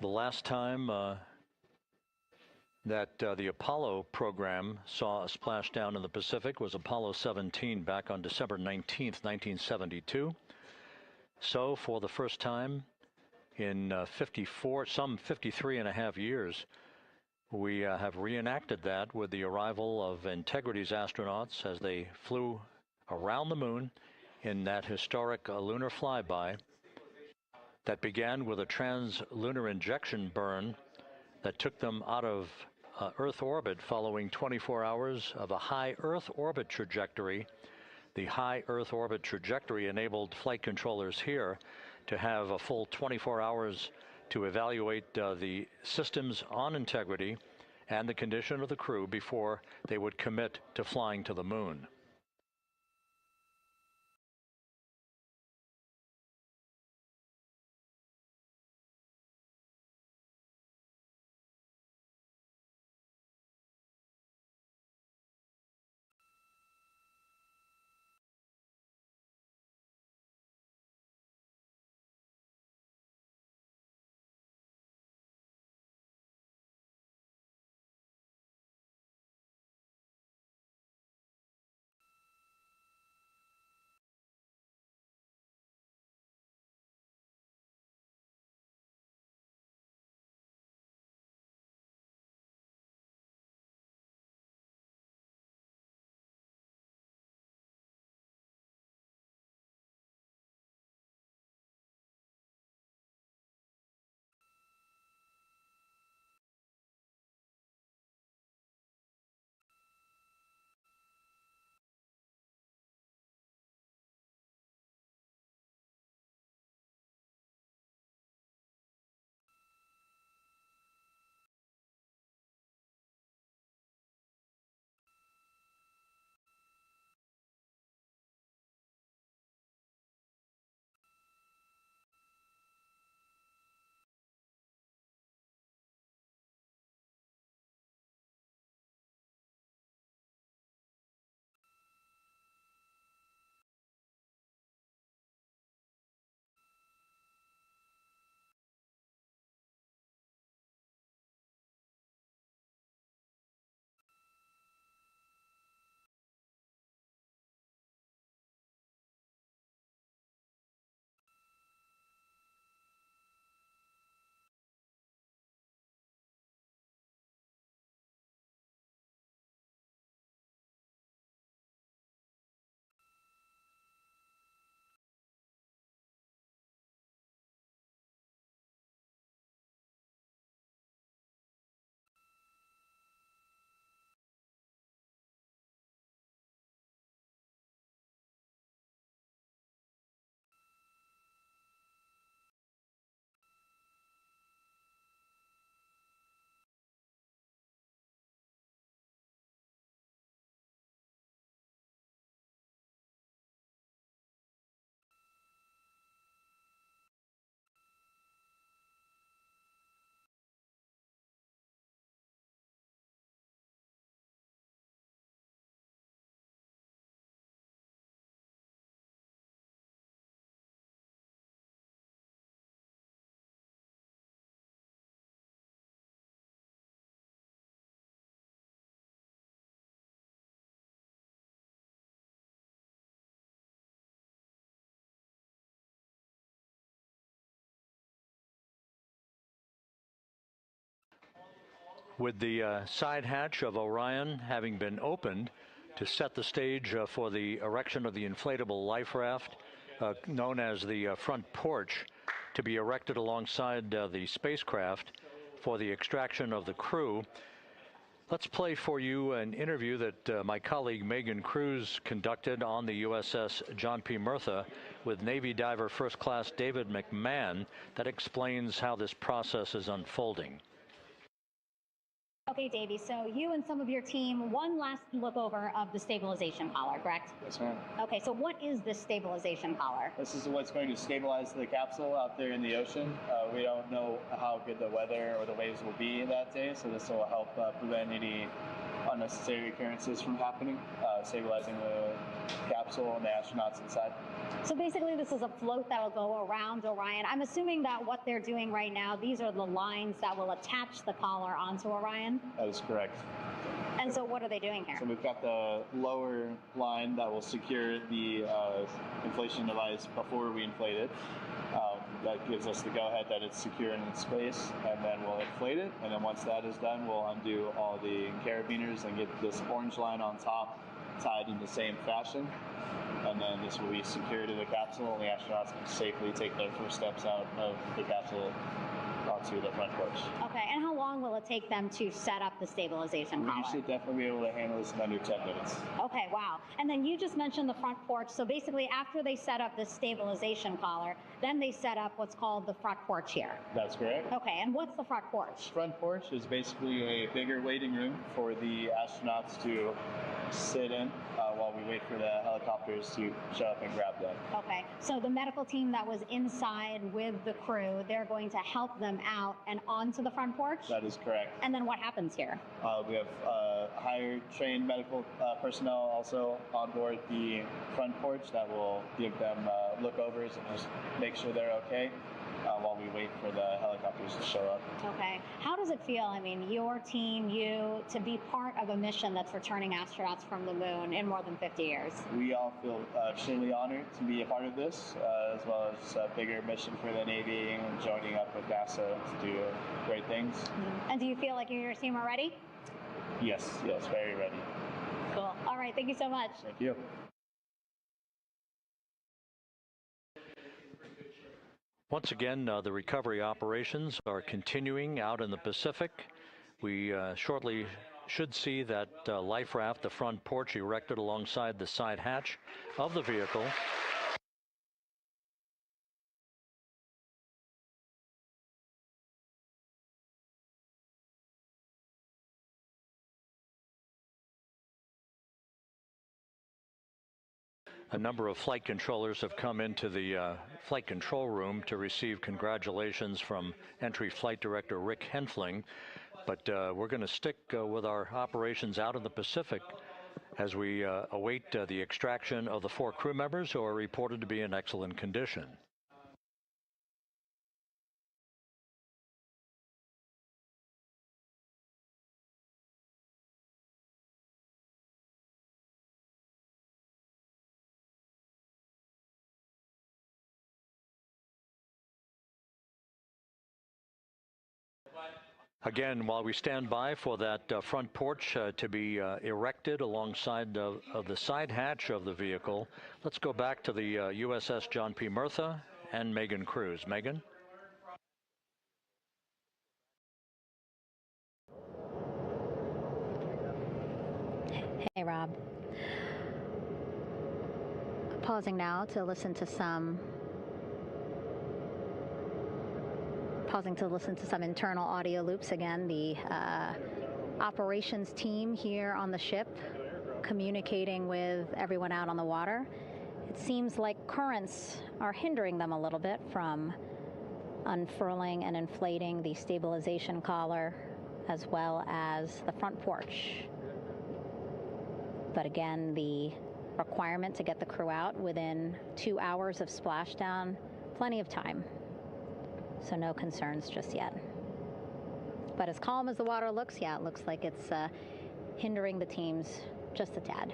the last time that the Apollo program saw a splashdown in the Pacific was Apollo 17 back on December 19th, 1972. So for the first time in some 53 and a half years, we have reenacted that with the arrival of Integrity's astronauts as they flew around the moon in that historic lunar flyby that began with a trans-lunar injection burn that took them out of Earth orbit following 24 hours of a high Earth orbit trajectory. The high Earth orbit trajectory enabled flight controllers here to have a full 24 hours to evaluate the systems on Integrity and the condition of the crew before they would commit to flying to the moon. With the side hatch of Orion having been opened to set the stage for the erection of the inflatable life raft, known as the front porch, to be erected alongside the spacecraft for the extraction of the crew. Let's play for you an interview that my colleague Megan Cruz conducted on the USS John P. Murtha with Navy diver First Class David McMahon that explains how this process is unfolding. Okay, Davey, so you and some of your team, one last look over of the stabilization collar, correct? Yes, ma'am. Okay, so what is this stabilization collar? This is what's going to stabilize the capsule out there in the ocean. We don't know how good the weather or the waves will be that day, so this will help prevent any unnecessary occurrences from happening, stabilizing the capsule and the astronauts inside. So basically this is a float that will go around Orion. I'm assuming that what they're doing right now, these are the lines that will attach the collar onto Orion? That is correct. And so what are they doing here? So we've got the lower line that will secure the inflation device before we inflate it. That gives us the go-ahead that it's secure in its space, and then we'll inflate it. And then once that is done, we'll undo all the carabiners and get this orange line on top tied in the same fashion. And then this will be secured to the capsule, and the astronauts can safely take their first steps out of the capsule onto the front porch. Okay, and how long will it take them to set up the stabilization collar? We should definitely be able to handle this in under 10 minutes. Okay, wow. And then you just mentioned the front porch. So basically after they set up this stabilization collar, then they set up what's called the front porch here. That's correct. Okay, and what's the front porch? Front porch is basically a bigger waiting room for the astronauts to sit in while we wait for the helicopters to show up and grab them. Okay, so the medical team that was inside with the crew, they're going to help them out and onto the front porch? That is correct. And then what happens here? We have higher trained medical personnel also on board the front porch that will give them lookovers and just make sure they're okay while we wait for the helicopters to show up. Okay. How does it feel, I mean, your team, you, to be part of a mission that's returning astronauts from the moon in more than 50 years? We all feel extremely honored to be a part of this, as well as a bigger mission for the Navy and joining up with NASA to do great things. Mm-hmm. And do you feel like you and your team are ready? Yes, very ready. Cool. All right, thank you so much. Thank you. Once again, the recovery operations are continuing out in the Pacific. We shortly should see that life raft, the front porch, erected alongside the side hatch of the vehicle. A number of flight controllers have come into the flight control room to receive congratulations from Entry Flight Director Rick Henfling. But we're going to stick with our operations out in the Pacific as we await the extraction of the 4 crew members who are reported to be in excellent condition. Again, while we stand by for that front porch to be erected alongside of the side hatch of the vehicle, let's go back to the USS John P. Murtha and Megan Cruz. Megan? Hey, Rob. Pausing now to listen to some internal audio loops. Again, the operations team here on the ship communicating with everyone out on the water. It seems like currents are hindering them a little bit from unfurling and inflating the stabilization collar as well as the front porch. But again, the requirement to get the crew out within 2 hours of splashdown, plenty of time. So no concerns just yet. But as calm as the water looks, yeah, it looks like it's hindering the teams just a tad.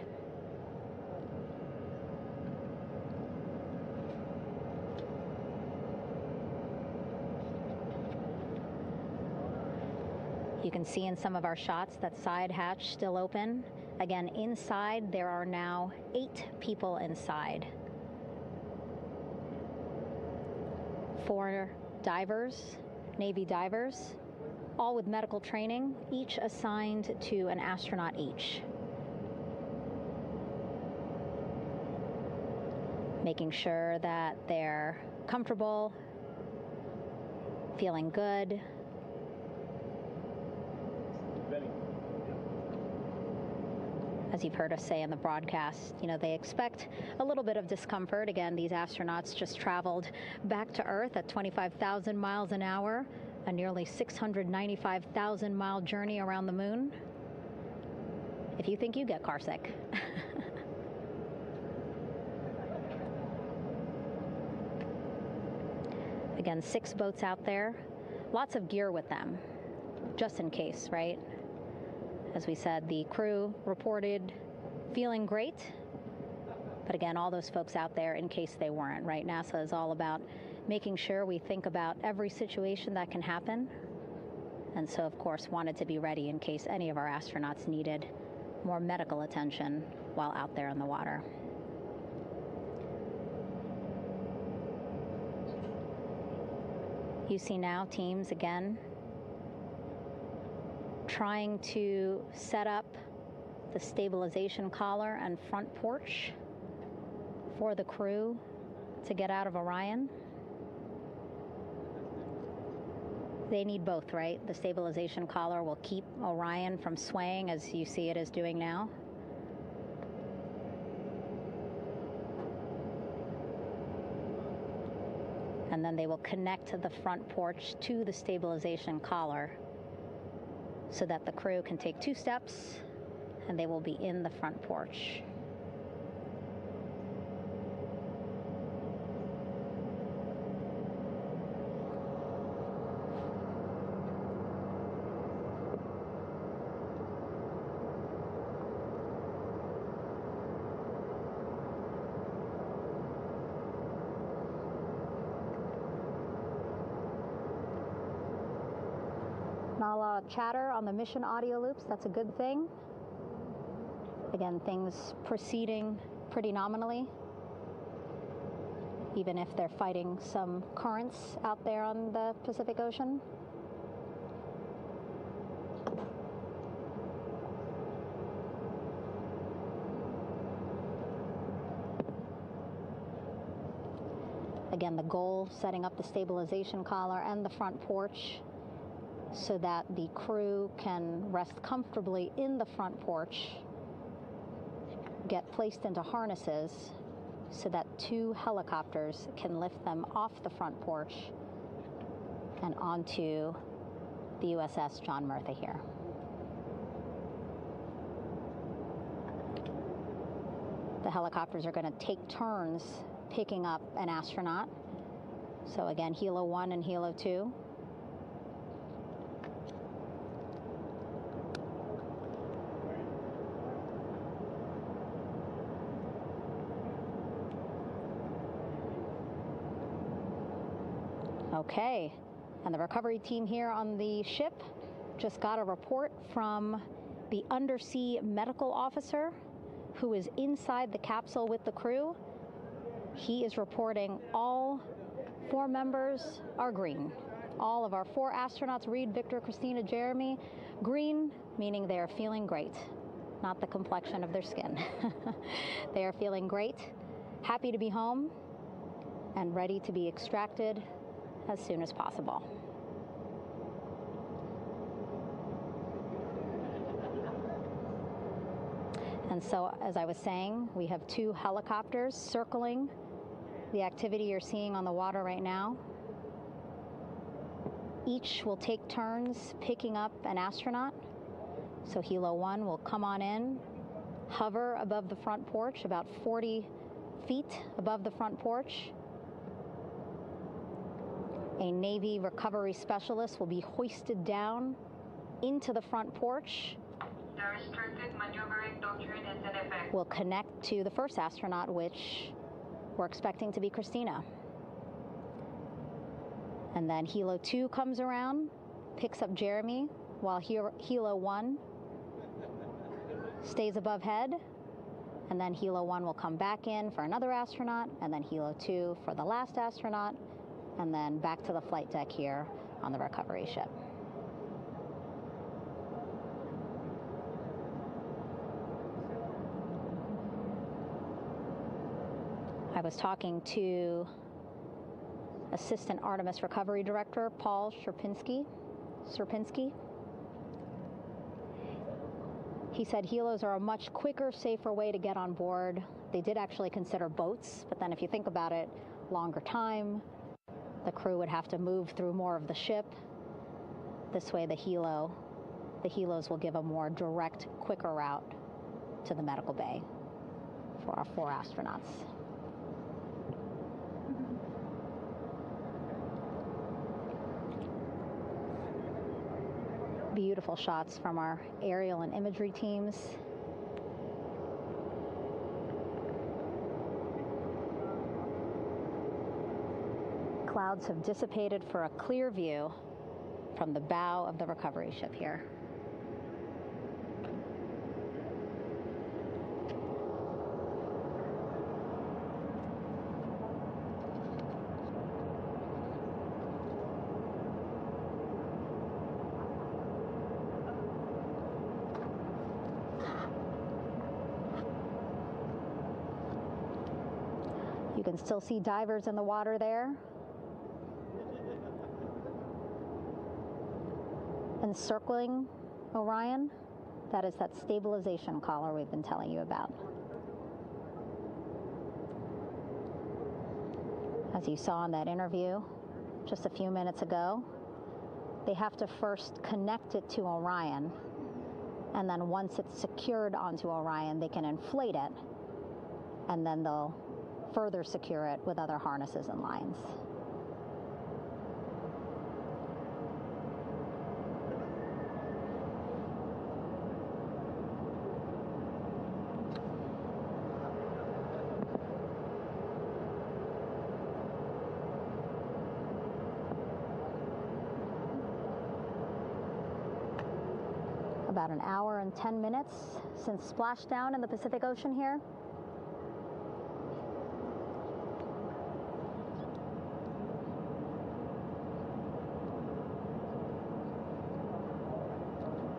You can see in some of our shots that side hatch still open. Again, inside there are now 8 people inside. 4 divers, Navy divers, all with medical training, each assigned to an astronaut each. Making sure that they're comfortable, feeling good. As you've heard us say in the broadcast, they expect a little bit of discomfort. Again, these astronauts just traveled back to Earth at 25,000 miles an hour, a nearly 695,000-mile journey around the moon. If you think you get carsick. Again, 6 boats out there, lots of gear with them, just in case, right? As we said, the crew reported feeling great, but again, all those folks out there in case they weren't, right? NASA is all about making sure we think about every situation that can happen, and so, of course, wanted to be ready in case any of our astronauts needed more medical attention while out there in the water. You see now teams, again, trying to set up the stabilization collar and front porch for the crew to get out of Orion. They need both, right? The stabilization collar will keep Orion from swaying as you see it is doing now. And then they will connect the front porch to the stabilization collar so that the crew can take 2 steps and they will be in the front porch. Not a lot of chatter on the mission audio loops. That's a good thing. Again, things proceeding pretty nominally, even if they're fighting some currents out there on the Pacific Ocean. Again, the goal, setting up the stabilization collar and the front porch so that the crew can rest comfortably in the front porch, get placed into harnesses so that 2 helicopters can lift them off the front porch and onto the USS John Murtha here. The helicopters are going to take turns picking up an astronaut. So again, Helo 1 and Helo 2. Okay, and the recovery team here on the ship just got a report from the undersea medical officer who is inside the capsule with the crew. He is reporting all 4 members are green. All of our 4 astronauts, Reed, Victor, Christina, Jeremy, green, meaning they are feeling great, not the complexion of their skin. They are feeling great, happy to be home, and ready to be extracted as soon as possible. And so, as I was saying, we have 2 helicopters circling the activity you're seeing on the water right now. Each will take turns picking up an astronaut. So Helo 1 will come on in, hover above the front porch, about 40 feet above the front porch. A Navy recovery specialist will be hoisted down into the front porch. The restricted maneuvering doctrine is in effect. Will connect to the first astronaut, which we're expecting to be Christina. And then Helo 2 comes around, picks up Jeremy, while Helo 1 stays above head, and then Helo 1 will come back in for another astronaut, and then Helo 2 for the last astronaut, and then back to the flight deck here on the recovery ship. I was talking to Assistant Artemis Recovery Director Paul Sierpinski. He said helos are a much quicker, safer way to get on board. They did actually consider boats, but then if you think about it, longer time, the crew would have to move through more of the ship. This way the helos will give a more direct, quicker route to the medical bay for our 4 astronauts. Beautiful shots from our aerial and imagery teams. Clouds have dissipated for a clear view from the bow of the recovery ship here. You can still see divers in the water there. Encircling Orion, that is that stabilization collar we've been telling you about. As you saw in that interview just a few minutes ago, they have to first connect it to Orion, and then once it's secured onto Orion, they can inflate it, and then they'll further secure it with other harnesses and lines. About an hour and 10 minutes since splashdown in the Pacific Ocean here.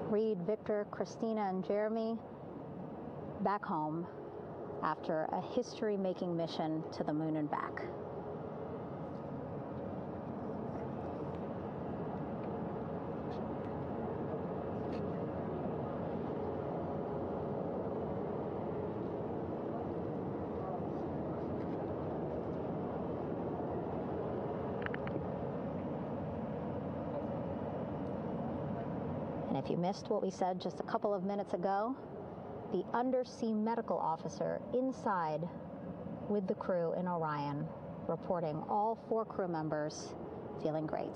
Reed, Victor, Christina, and Jeremy back home after a history-making mission to the moon and back. If you missed what we said just a couple of minutes ago, the undersea medical officer inside with the crew in Orion reporting all 4 crew members feeling great.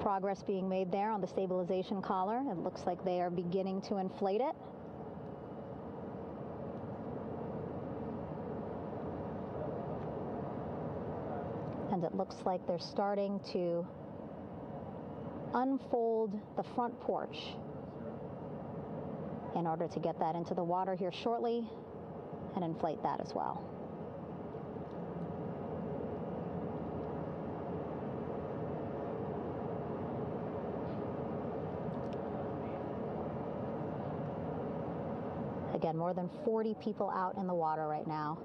Progress being made there on the stabilization collar. It looks like they are beginning to inflate it. And it looks like they're starting to unfold the front porch in order to get that into the water here shortly and inflate that as well. Again, more than 40 people out in the water right now.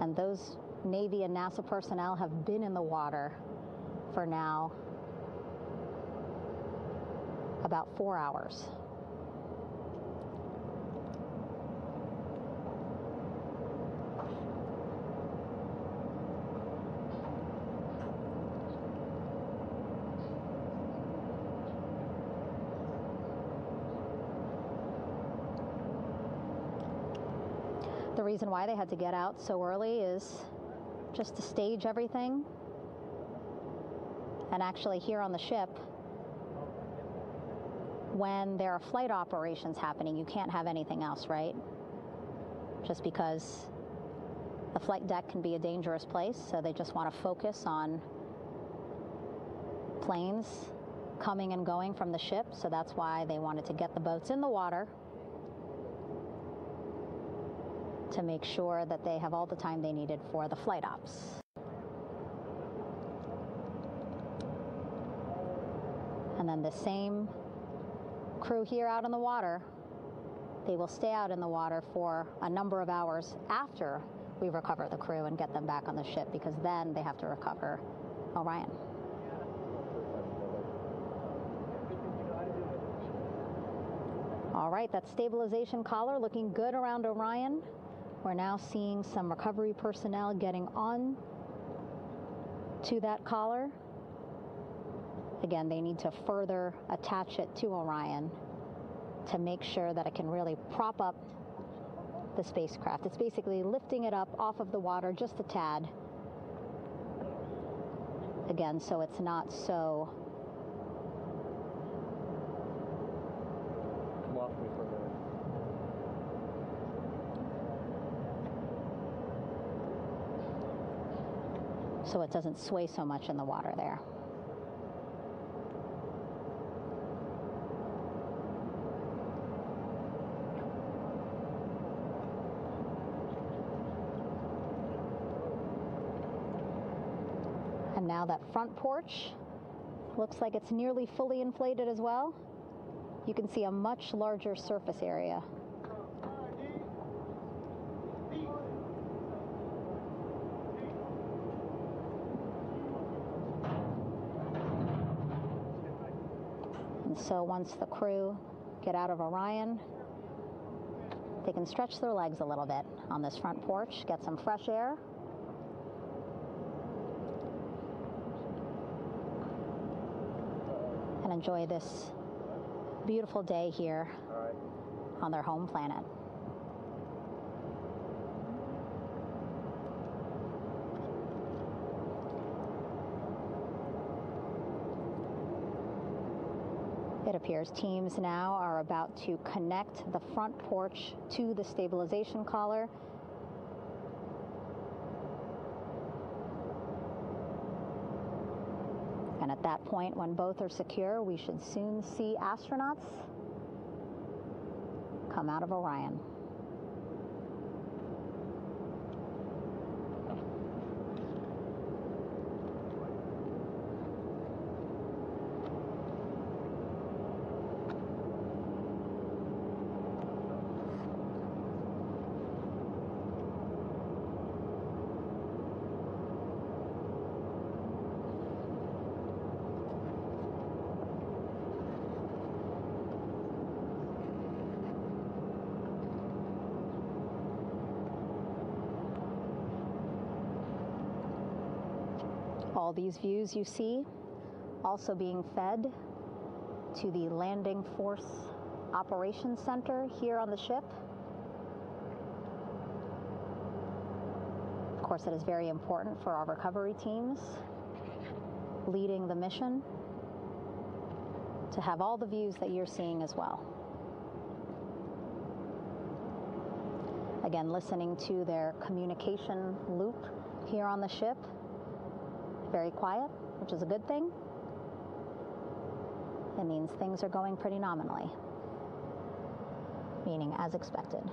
And those Navy and NASA personnel have been in the water for now about 4 hours. The reason why they had to get out so early is just to stage everything. And actually here on the ship, when there are flight operations happening, you can't have anything else, right? Just because the flight deck can be a dangerous place, so they just want to focus on planes coming and going from the ship, so that's why they wanted to get the boats in the water to make sure that they have all the time they needed for the flight ops. And then the same crew here out in the water, they will stay out in the water for a number of hours after we recover the crew and get them back on the ship, because then they have to recover Orion. All right, that stabilization collar looking good around Orion. We're now seeing some recovery personnel getting on to that collar. Again, they need to further attach it to Orion to make sure that it can really prop up the spacecraft. It's basically lifting it up off of the water just a tad. Again, so it's not so Come off me for a minute. so it doesn't sway so much in the water there. And now that front porch looks like it's nearly fully inflated as well. You can see a much larger surface area. And so once the crew get out of Orion, they can stretch their legs a little bit on this front porch, get some fresh air. And enjoy this beautiful day here on their home planet. It appears teams now are about to connect the front porch to the stabilization collar. And at that point, when both are secure, we should soon see astronauts come out of Orion. All these views you see also being fed to the Landing Force Operations Center here on the ship. Of course, it is very important for our recovery teams leading the mission to have all the views that you're seeing as well. Again, listening to their communication loop here on the ship. Very quiet, which is a good thing. It means things are going pretty nominally, meaning as expected.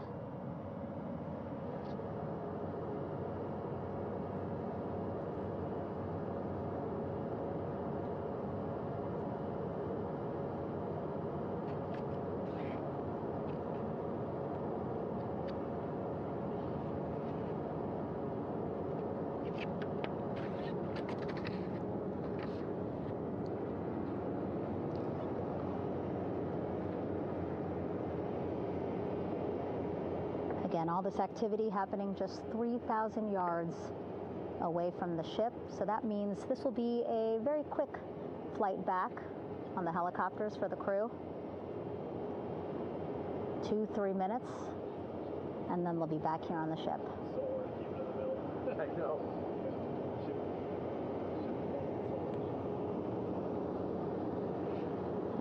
Again, all this activity happening just 3,000 yards away from the ship. So that means this will be a very quick flight back on the helicopters for the crew. 2-3 minutes, and then they'll be back here on the ship. I know.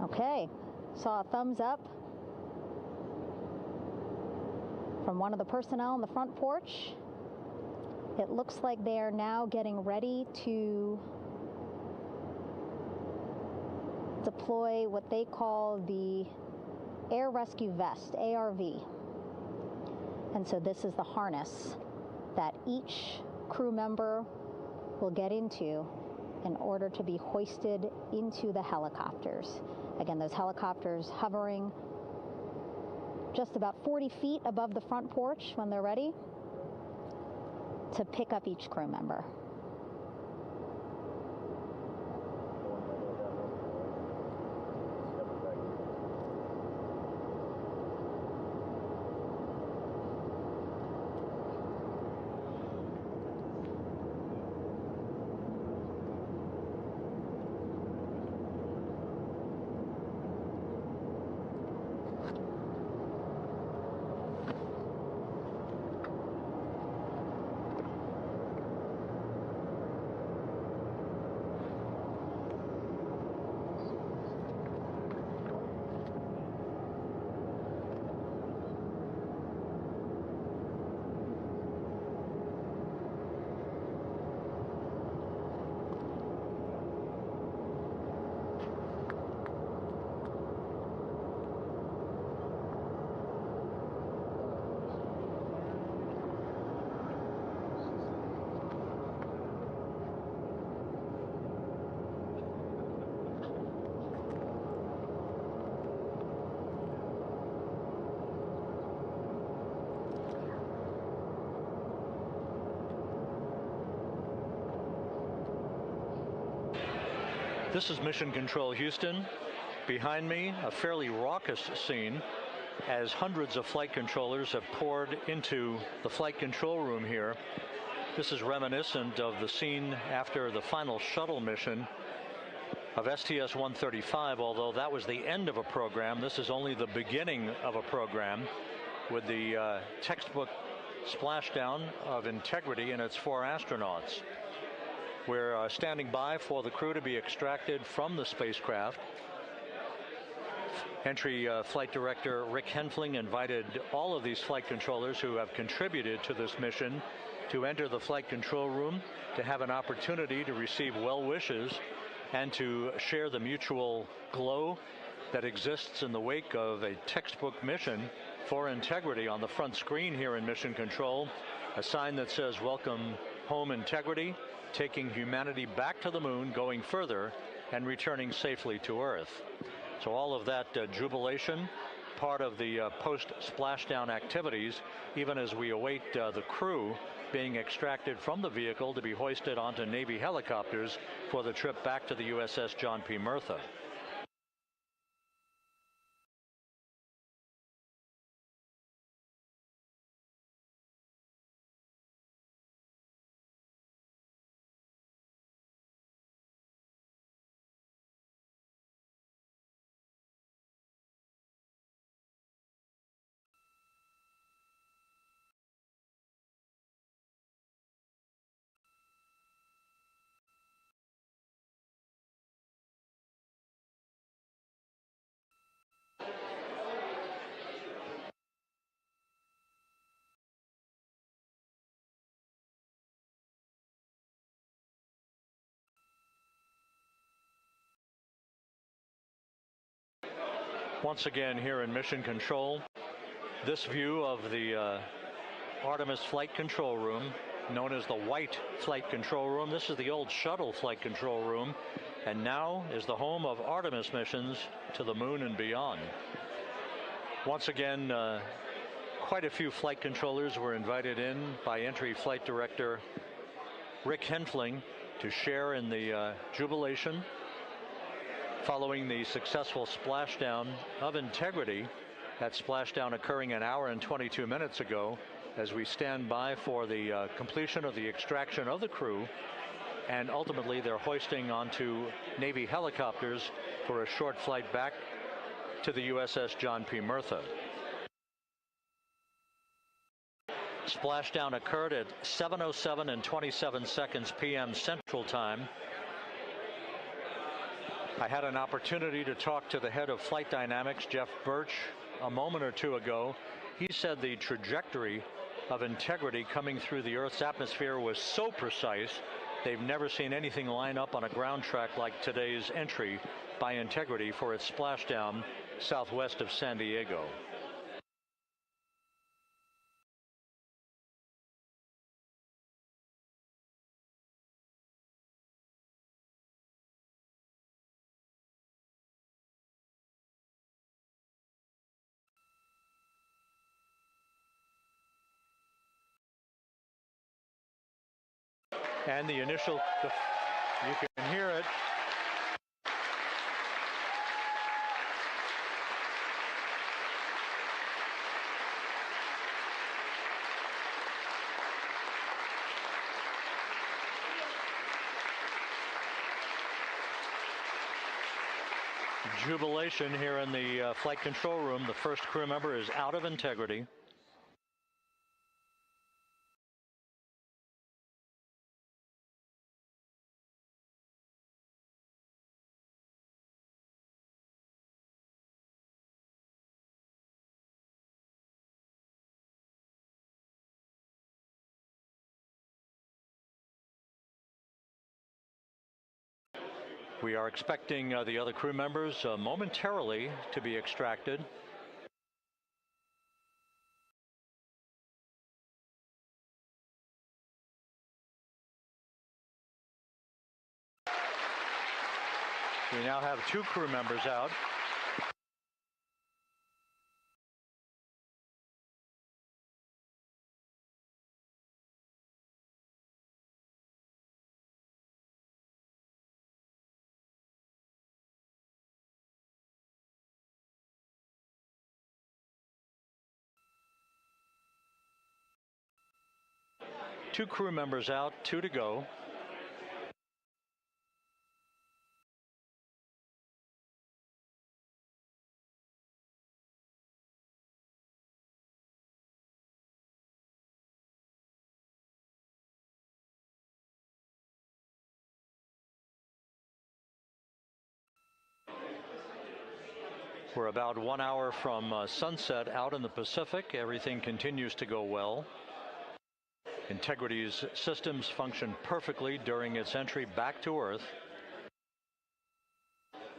Okay, saw a thumbs up from one of the personnel on the front porch. It looks like they are now getting ready to deploy what they call the Air Rescue Vest, ARV. And so this is the harness that each crew member will get into in order to be hoisted into the helicopters. Again, those helicopters hovering just about 40 feet above the front porch when they're ready to pick up each crew member. This is Mission Control Houston. Behind me, a fairly raucous scene as hundreds of flight controllers have poured into the flight control room here. This is reminiscent of the scene after the final shuttle mission of STS-135, although that was the end of a program. This is only the beginning of a program with the textbook splashdown of Integrity and its 4 astronauts. We're standing by for the crew to be extracted from the spacecraft. Entry Flight Director Rick Henfling invited all of these flight controllers who have contributed to this mission to enter the flight control room to have an opportunity to receive well wishes and to share the mutual glow that exists in the wake of a textbook mission for Integrity. On the front screen here in Mission Control, a sign that says "Welcome Home, Integrity," taking humanity back to the moon, going further, and returning safely to Earth. So all of that jubilation, part of the post-splashdown activities, even as we await the crew being extracted from the vehicle to be hoisted onto Navy helicopters for the trip back to the USS John P. Murtha. Once again here in Mission Control, this view of the Artemis Flight Control Room, known as the White Flight Control Room. This is the old shuttle flight control room, and now is the home of Artemis missions to the moon and beyond. Once again, quite a few flight controllers were invited in by Entry Flight Director Rick Henfling to share in the jubilation following the successful splashdown of Integrity. That splashdown occurring an hour and 22 minutes ago, as we stand by for the completion of the extraction of the crew, and ultimately their hoisting onto Navy helicopters for a short flight back to the USS John P. Murtha. Splashdown occurred at 7:07 and 27 seconds p.m. Central Time. I had an opportunity to talk to the head of flight dynamics, Jeff Birch, a moment or two ago. He said the trajectory of Integrity coming through the Earth's atmosphere was so precise, they've never seen anything line up on a ground track like today's entry by Integrity for its splashdown southwest of San Diego. And the initial, you can hear it. Jubilation here in the flight control room. The first crew member is out of Integrity. We are expecting the other crew members momentarily to be extracted. We now have 2 crew members out. Two crew members out, 2 to go. We're about 1 hour from sunset out in the Pacific. Everything continues to go well. Integrity's systems function perfectly during its entry back to Earth.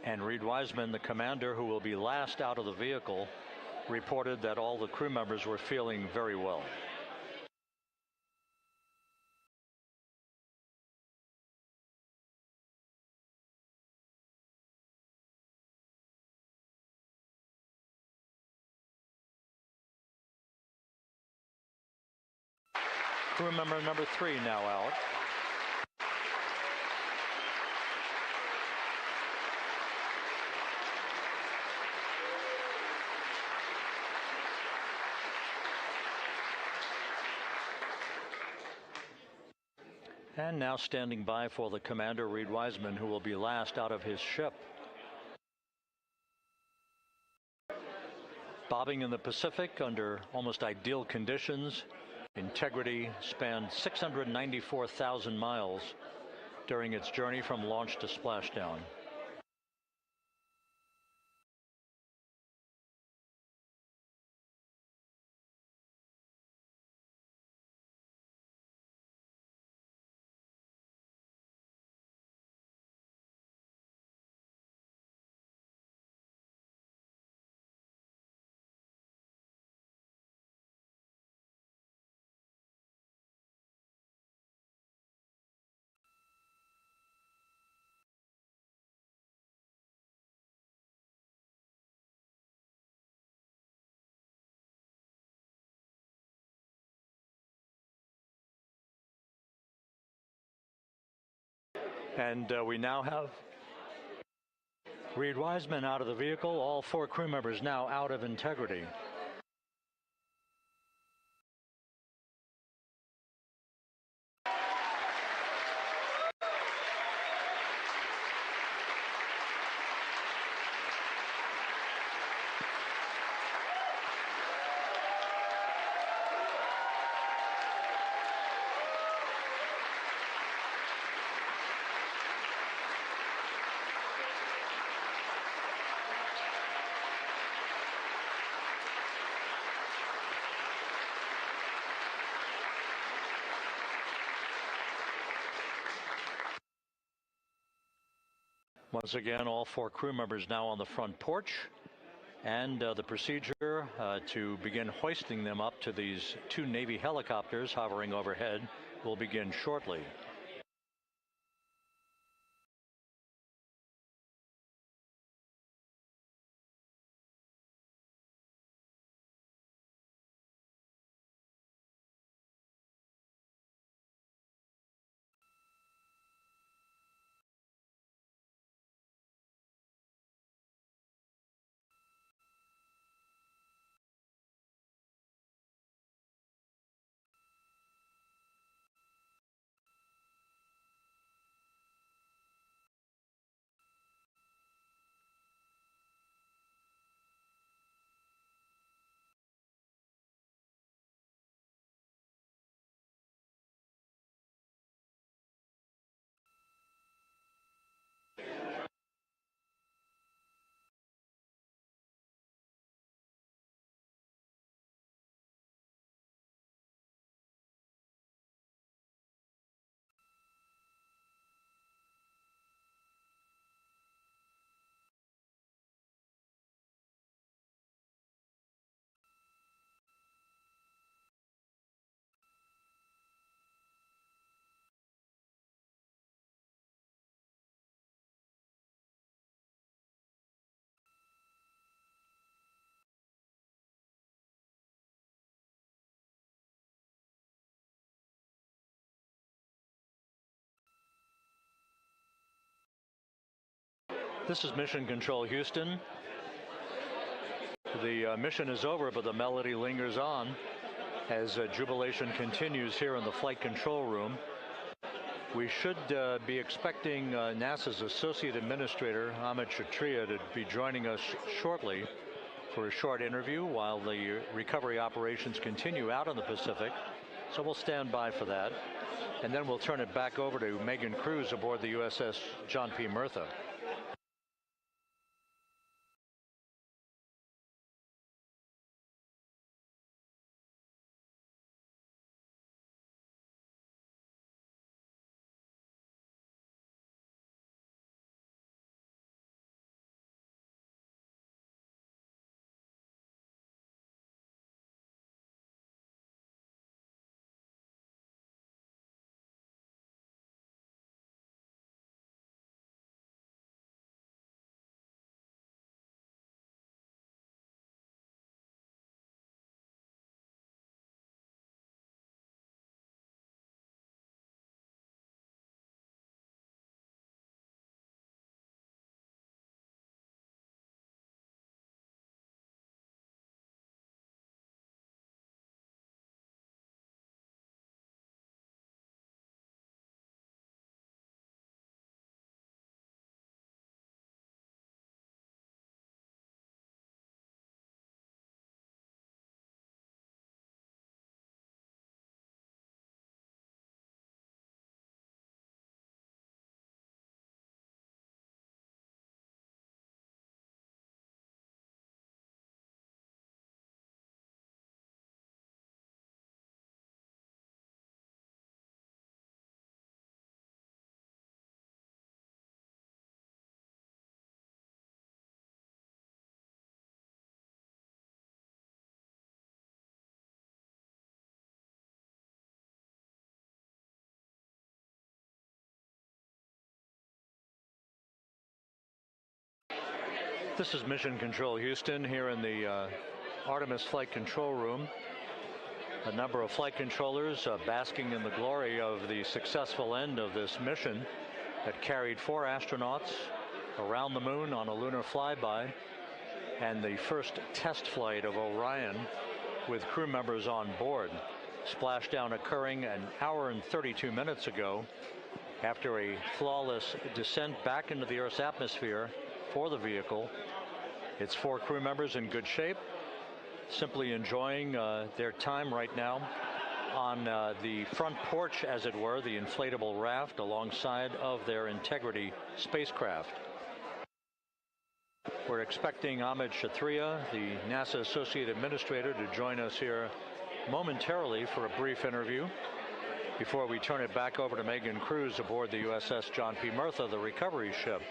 And Reed Wiseman, the commander who will be last out of the vehicle, reported that all the crew members were feeling very well. Crew member number 3 now out. And now standing by for the commander, Reed Wiseman, who will be last out of his ship. Bobbing in the Pacific under almost ideal conditions, Integrity spanned 694,000 miles during its journey from launch to splashdown. And we now have Reed Wiseman out of the vehicle, all 4 crew members now out of Integrity. Once again, all 4 crew members now on the front porch, and the procedure to begin hoisting them up to these 2 Navy helicopters hovering overhead will begin shortly. This is Mission Control Houston. The mission is over, but the melody lingers on as jubilation continues here in the flight control room. We should be expecting NASA's Associate Administrator, Amit Kshatriya, to be joining us shortly for a short interview while the recovery operations continue out in the Pacific. So we'll stand by for that. And then we'll turn it back over to Megan Cruz aboard the USS John P. Murtha. This is Mission Control Houston here in the Artemis Flight Control Room. A number of flight controllers basking in the glory of the successful end of this mission that carried 4 astronauts around the moon on a lunar flyby, and the first test flight of Orion with crew members on board. Splashdown occurring an hour and 32 minutes ago after a flawless descent back into the Earth's atmosphere for the vehicle. Its 4 crew members in good shape, simply enjoying their time right now on the front porch, as it were, the inflatable raft alongside of their Integrity spacecraft. We're expecting Amit Kshatriya, the NASA Associate Administrator, to join us here momentarily for a brief interview before we turn it back over to Megan Cruz aboard the USS John P. Murtha, the recovery ship.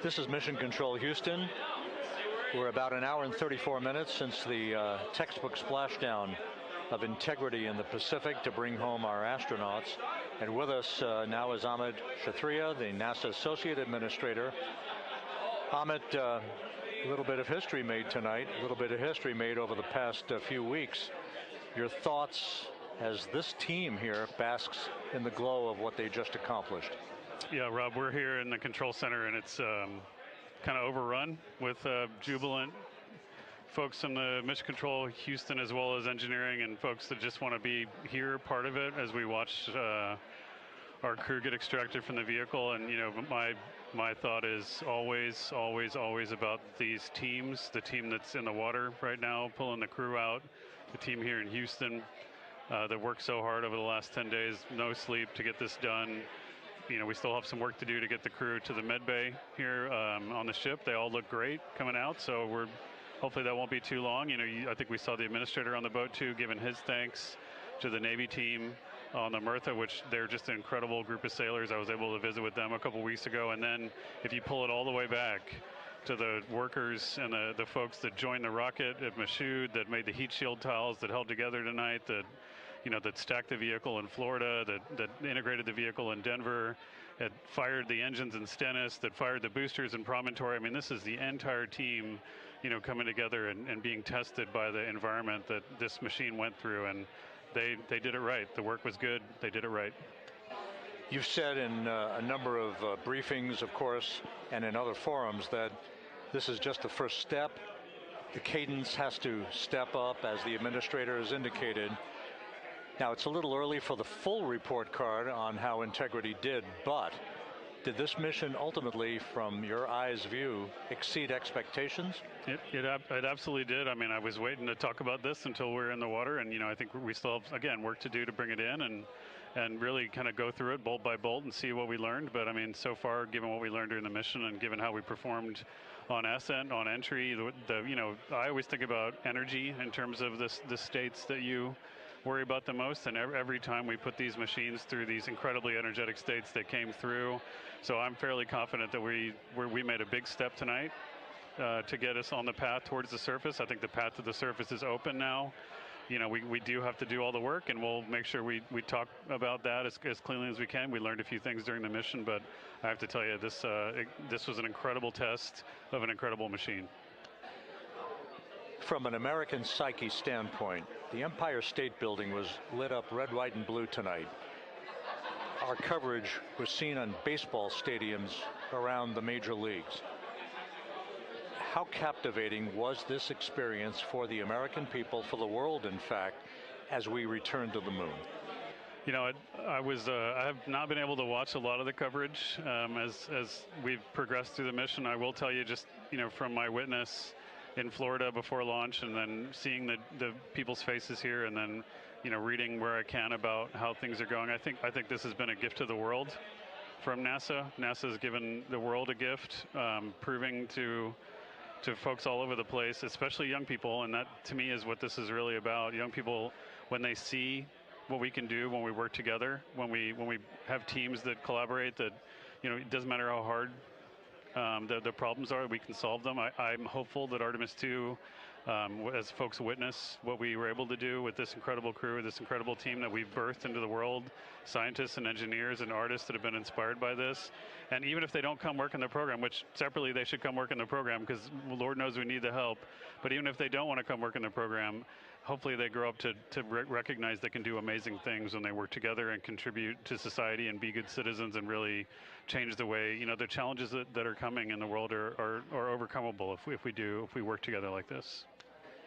This is Mission Control Houston. We're about an hour and 34 minutes since the textbook splashdown of integrity in the Pacific to bring home our astronauts. And with us now is Amit Kshatriya, the NASA Associate Administrator. Amit, a little bit of history made tonight, a little bit of history made over the past few weeks. Your thoughts as this team here basks in the glow of what they just accomplished? Yeah, Rob, we're here in the control center, and it's kind of overrun with jubilant folks in the Mission Control Houston, as well as engineering, and folks that just want to be here, part of it, as we watch our crew get extracted from the vehicle. And, you know, my thought is always, always, always about these teams, the team that's in the water right now, pulling the crew out, the team here in Houston that worked so hard over the last 10 days, no sleep to get this done. You know, we still have some work to do to get the crew to the med bay here on the ship. They all look great coming out, so hopefully that won't be too long. You know, I think we saw the administrator on the boat too, giving his thanks to the Navy team on the Mirtha, which they're just an incredible group of sailors. I was able to visit with them a couple weeks ago. And then if you pull it all the way back to the workers and the folks that joined the rocket at Michoud, that made the heat shield tiles that held together tonight, that stacked the vehicle in Florida, that integrated the vehicle in Denver, that fired the engines in Stennis, that fired the boosters in Promontory. I mean, this is the entire team, you know, coming together and being tested by the environment that this machine went through, and they did it right. The work was good. They did it right. You've said in a number of briefings, of course, and in other forums that this is just the first step. The cadence has to step up, as the administrator has indicated. Now, it's a little early for the full report card on how integrity did, but did this mission ultimately, from your eyes view, exceed expectations? It absolutely did. I mean, I was waiting to talk about this until we're in the water, and, you know, I think we still have, again, work to do to bring it in and really kind of go through it bolt by bolt and see what we learned. But I mean, so far, given what we learned during the mission and given how we performed on ascent, on entry, you know, I always think about energy in terms of the states that you worry about the most, and every time we put these machines through these incredibly energetic states, they came through. So I'm fairly confident that we made a big step tonight to get us on the path towards the surface. I think the path to the surface is open now. You know, we do have to do all the work, and we'll make sure we talk about that as cleanly as we can. We learned a few things during the mission, but I have to tell you, this was an incredible test of an incredible machine. From an American psyche standpoint, the Empire State Building was lit up red, white, and blue tonight. Our coverage was seen on baseball stadiums around the major leagues. How captivating was this experience for the American people, for the world, in fact, as we returned to the moon? You know, I have not been able to watch a lot of the coverage as we've progressed through the mission. I will tell you, just, you know, from my witness in Florida before launch, and then seeing the people's faces here, and then, you know, reading where I can about how things are going. I think this has been a gift to the world from NASA. NASA has given the world a gift, proving to folks all over the place, especially young people, and that to me is what this is really about. Young people, when they see what we can do when we work together, when we have teams that collaborate, that, you know, it doesn't matter how hard the problems are, we can solve them. I'm hopeful that Artemis II, as folks witness what we were able to do with this incredible crew, this incredible team that we've birthed into the world, scientists and engineers and artists that have been inspired by this. And even if they don't come work in the program, which separately they should come work in the program, because Lord knows we need the help, but even if they don't want to come work in the program, hopefully they grow up to recognize they can do amazing things when they work together and contribute to society and be good citizens and really change the way, you know, the challenges that are coming in the world are overcomable if we work together like this.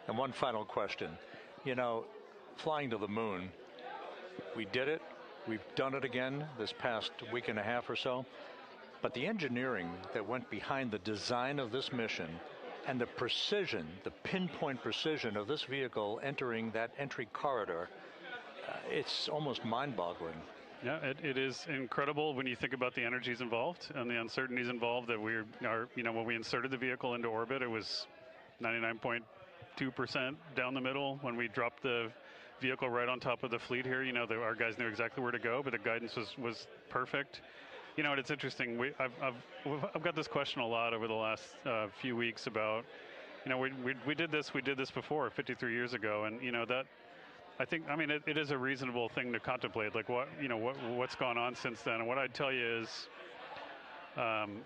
And one final question. You know, flying to the moon, we did it. We've done it again this past week and a half or so. But the engineering that went behind the design of this mission and the precision, the pinpoint precision of this vehicle entering that entry corridor, it's almost mind-boggling. Yeah, it is incredible when you think about the energies involved and the uncertainties involved. That when we inserted the vehicle into orbit, it was 99.2% down the middle. When we dropped the vehicle right on top of the fleet here, you know, our guys knew exactly where to go, but the guidance was perfect. you know, it's interesting. I've got this question a lot over the last few weeks about, you know, we did this before 53 years ago, and you know that. I think, I mean, it is a reasonable thing to contemplate, like what's gone on since then. And what I'd tell you is,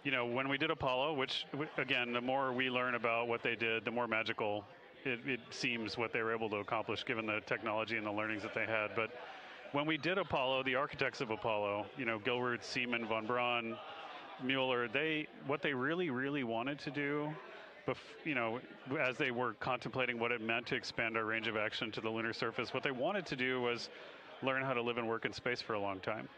you know, when we did Apollo, which again, the more we learn about what they did, the more magical it seems what they were able to accomplish given the technology and the learnings that they had. But when we did Apollo, the architects of Apollo, you know, Gilbert, Seaman, von Braun, Mueller, what they really wanted to do, you know, as they were contemplating what it meant to expand our range of action to the lunar surface, what they wanted to do was learn how to live and work in space for a long time.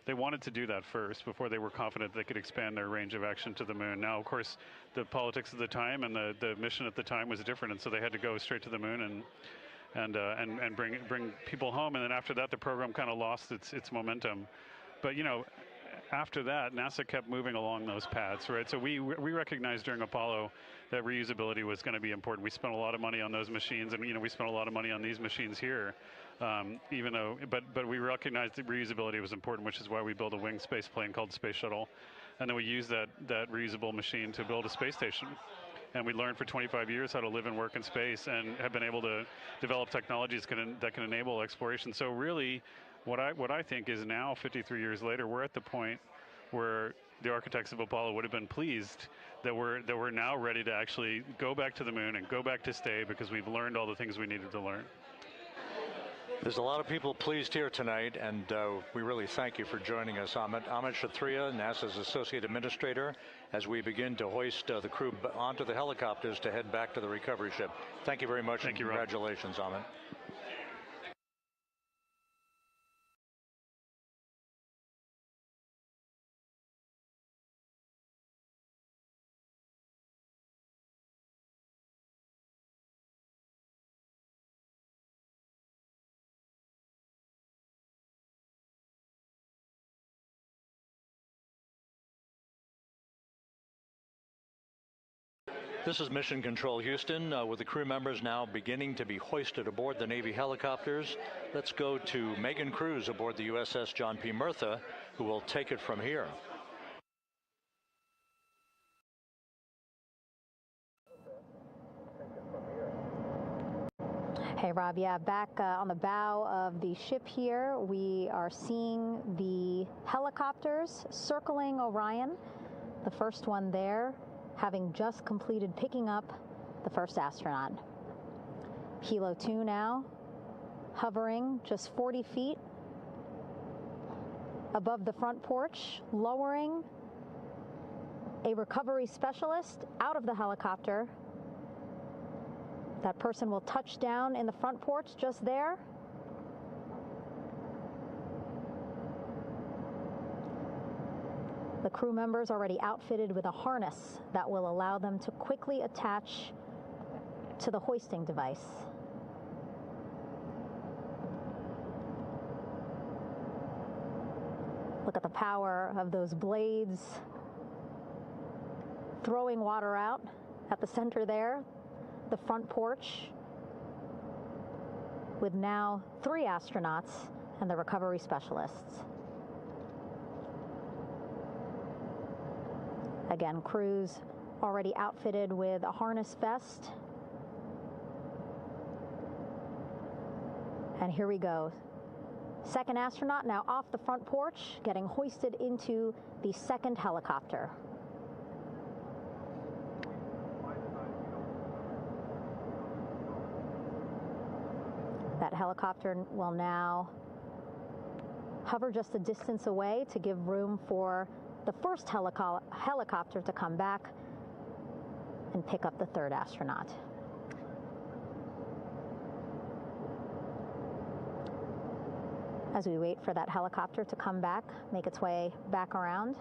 They wanted to do that first before they were confident they could expand their range of action to the moon. Now, of course, the politics of the time and the mission at the time was different, and so they had to go straight to the moon and bring people home. And then after that, the program kind of lost its momentum. But you know, after that, NASA kept moving along those paths, right? So we recognized during Apollo that reusability was going to be important. We spent a lot of money on those machines, and you know, we spent a lot of money on these machines here, even though, but we recognized that reusability was important, which is why we built a winged space plane called the Space Shuttle, and then we used that reusable machine to build a space station. And we learned for 25 years how to live and work in space, and have been able to develop technologies that can enable exploration. So really, what I think is now, 53 years later, we're at the point where the architects of Apollo would have been pleased that we're now ready to actually go back to the moon and go back to stay, because we've learned all the things we needed to learn. There's a lot of people pleased here tonight, and we really thank you for joining us, Amit. Amit Kshatriya, NASA's Associate Administrator, as we begin to hoist the crew onto the helicopters to head back to the recovery ship. Thank you very much. Thank you, congratulations, Amit. This is Mission Control Houston, with the crew members now beginning to be hoisted aboard the Navy helicopters. Let's go to Megan Cruz aboard the USS John P. Murtha, who will take it from here. Hey, Rob. Yeah, back on the bow of the ship here, we are seeing the helicopters circling Orion. The first one there, having just completed picking up the first astronaut. Helo 2 now, hovering just 40 feet above the front porch, lowering a recovery specialist out of the helicopter. That person will touch down in the front porch just there. The crew members already outfitted with a harness that will allow them to quickly attach to the hoisting device. Look at the power of those blades throwing water out at the center there, the front porch, with now 3 astronauts and the recovery specialists. Again, crews already outfitted with a harness vest. And here we go. Second astronaut now off the front porch, getting hoisted into the second helicopter. That helicopter will now hover just a distance away to give room for the first helicopter to come back and pick up the third astronaut. As we wait for that helicopter to come back, make its way back around,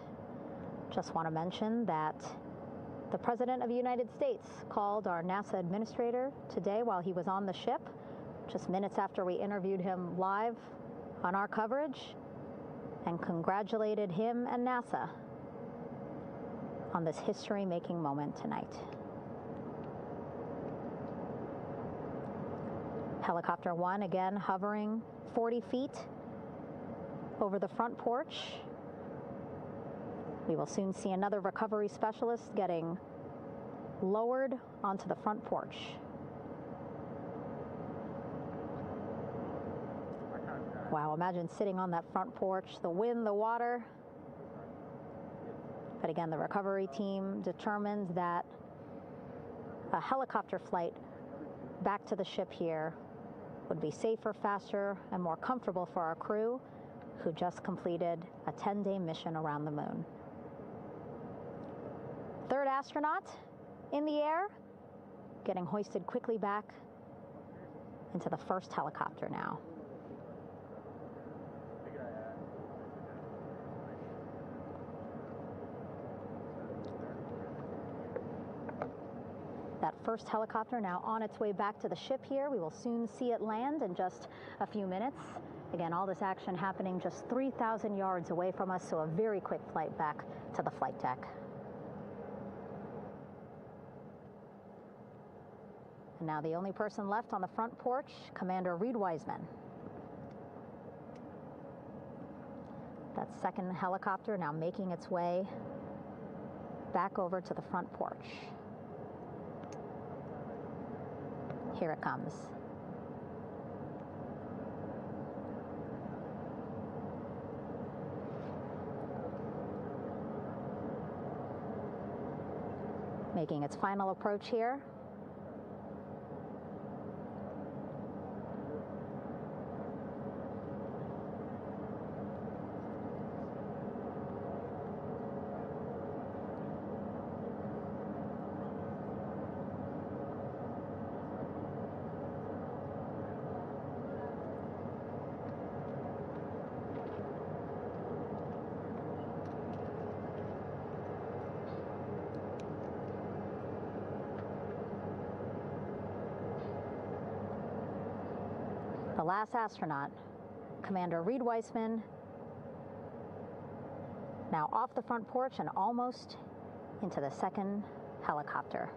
just want to mention that the President of the United States called our NASA administrator today while he was on the ship, just minutes after we interviewed him live on our coverage, and congratulated him and NASA on this history-making moment tonight. Helicopter 1 again hovering 40 feet over the front porch. We will soon see another recovery specialist getting lowered onto the front porch. Wow, imagine sitting on that front porch, the wind, the water. But again, the recovery team determined that a helicopter flight back to the ship here would be safer, faster, and more comfortable for our crew who just completed a 10-day mission around the moon. Third astronaut in the air, getting hoisted quickly back into the first helicopter now. That first helicopter now on its way back to the ship here. We will soon see it land in just a few minutes. Again, all this action happening just 3,000 yards away from us, so a very quick flight back to the flight deck. And now the only person left on the front porch, Commander Reed Wiseman. That second helicopter now making its way back over to the front porch. Here it comes. Making its final approach here. The last astronaut, Commander Reed Wiseman, now off the front porch and almost into the second helicopter.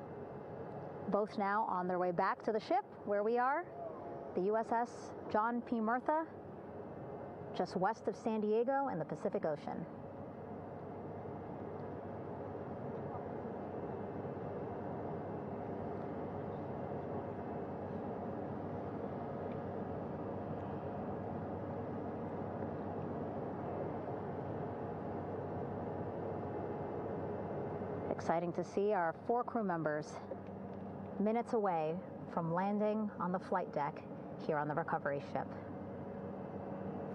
Both now on their way back to the ship where we are, the USS John P. Murtha, just west of San Diego in the Pacific Ocean. Exciting to see our 4 crew members minutes away from landing on the flight deck here on the recovery ship.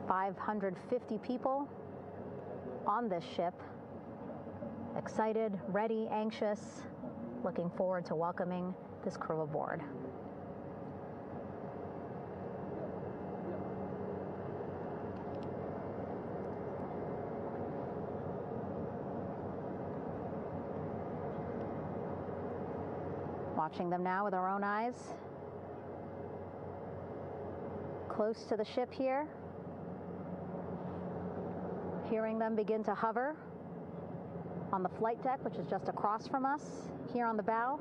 550 people on this ship, excited, ready, anxious, looking forward to welcoming this crew aboard. Watching them now with our own eyes. Close to the ship here. Hearing them begin to hover on the flight deck, which is just across from us, here on the bow.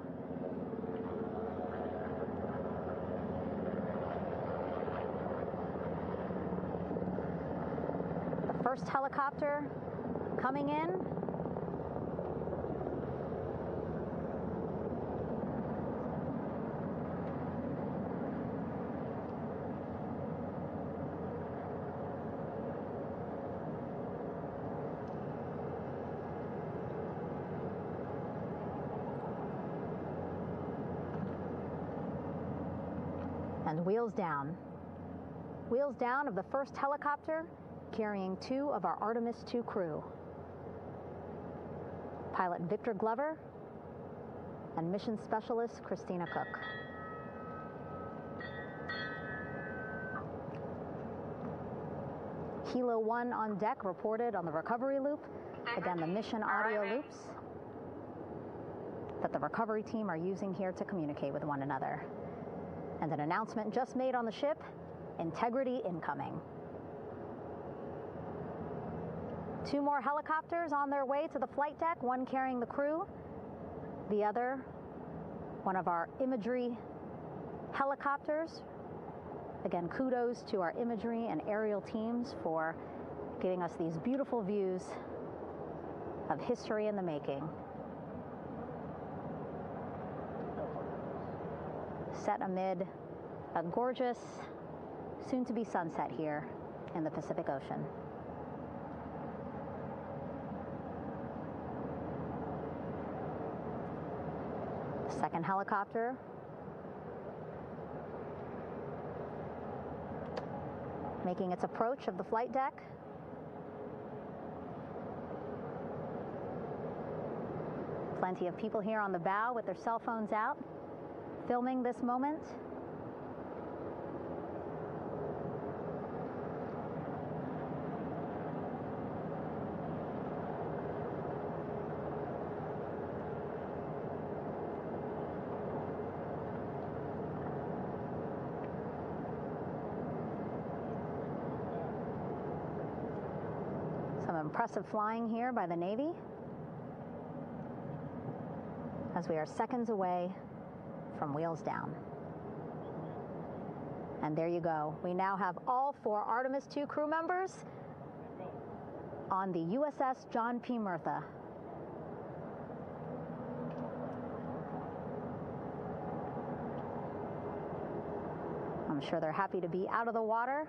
The first helicopter coming in. And wheels down. Wheels down of the first helicopter carrying 2 of our Artemis II crew. Pilot Victor Glover and mission specialist Christina Cook. Hilo 1 on deck reported on the recovery loop. Again, the mission audio loops that the recovery team are using here to communicate with one another. And an announcement just made on the ship, integrity incoming. 2 more helicopters on their way to the flight deck, one carrying the crew, the other, one of our imagery helicopters. Again, kudos to our imagery and aerial teams for giving us these beautiful views of history in the making. Set amid a gorgeous, soon-to-be sunset here in the Pacific Ocean. The second helicopter making its approach of the flight deck. Plenty of people here on the bow with their cell phones out, filming this moment. Some impressive flying here by the Navy, as we are seconds away from wheels down. And there you go. We now have all 4 Artemis II crew members on the USS John P. Murtha. I'm sure they're happy to be out of the water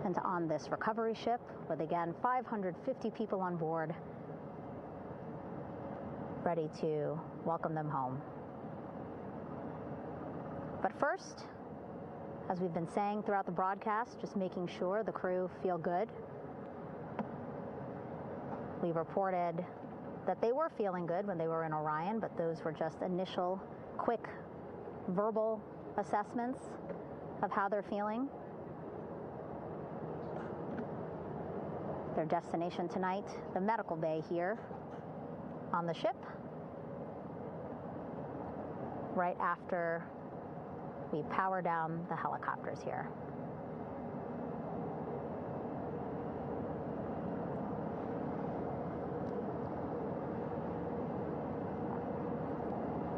and on this recovery ship with, again, 550 people on board, ready to welcome them home. But first, as we've been saying throughout the broadcast, just making sure the crew feel good. We reported that they were feeling good when they were in Orion, but those were just initial, quick, verbal assessments of how they're feeling. Their destination tonight, the medical bay here on the ship, right after we power down the helicopters here.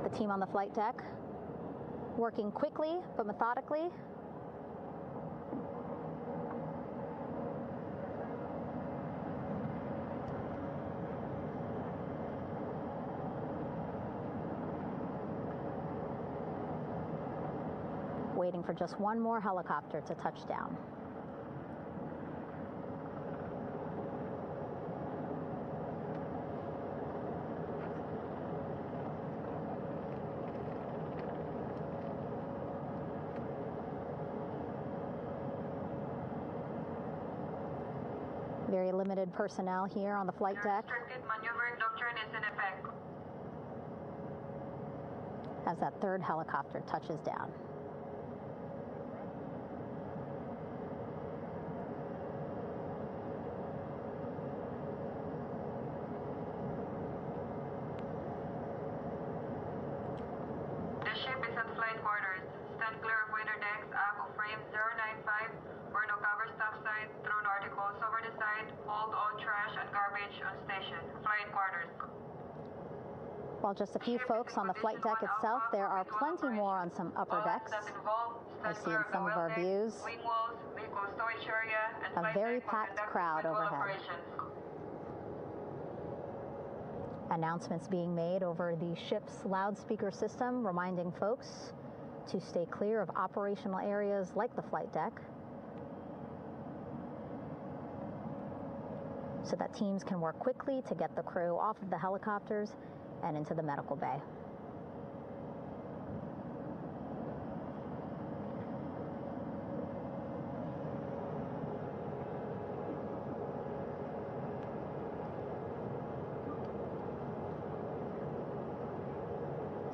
The team on the flight deck working quickly but methodically. Waiting for just one more helicopter to touch down. Very limited personnel here on the flight deck. Restricted maneuver doctrine is in effect. As that third helicopter touches down. The ship is at flight quarters. Stand clear of waiter decks, abajo frame 095, or no cover staff side, thrown articles over the side, hold all trash and garbage on station. Flight quarters. While just a few folks on the flight deck itself, there are plenty more on some upper decks. I see in some of our views a very packed crowd overhead. Announcements being made over the ship's loudspeaker system, reminding folks to stay clear of operational areas like the flight deck, so that teams can work quickly to get the crew off of the helicopters and into the medical bay.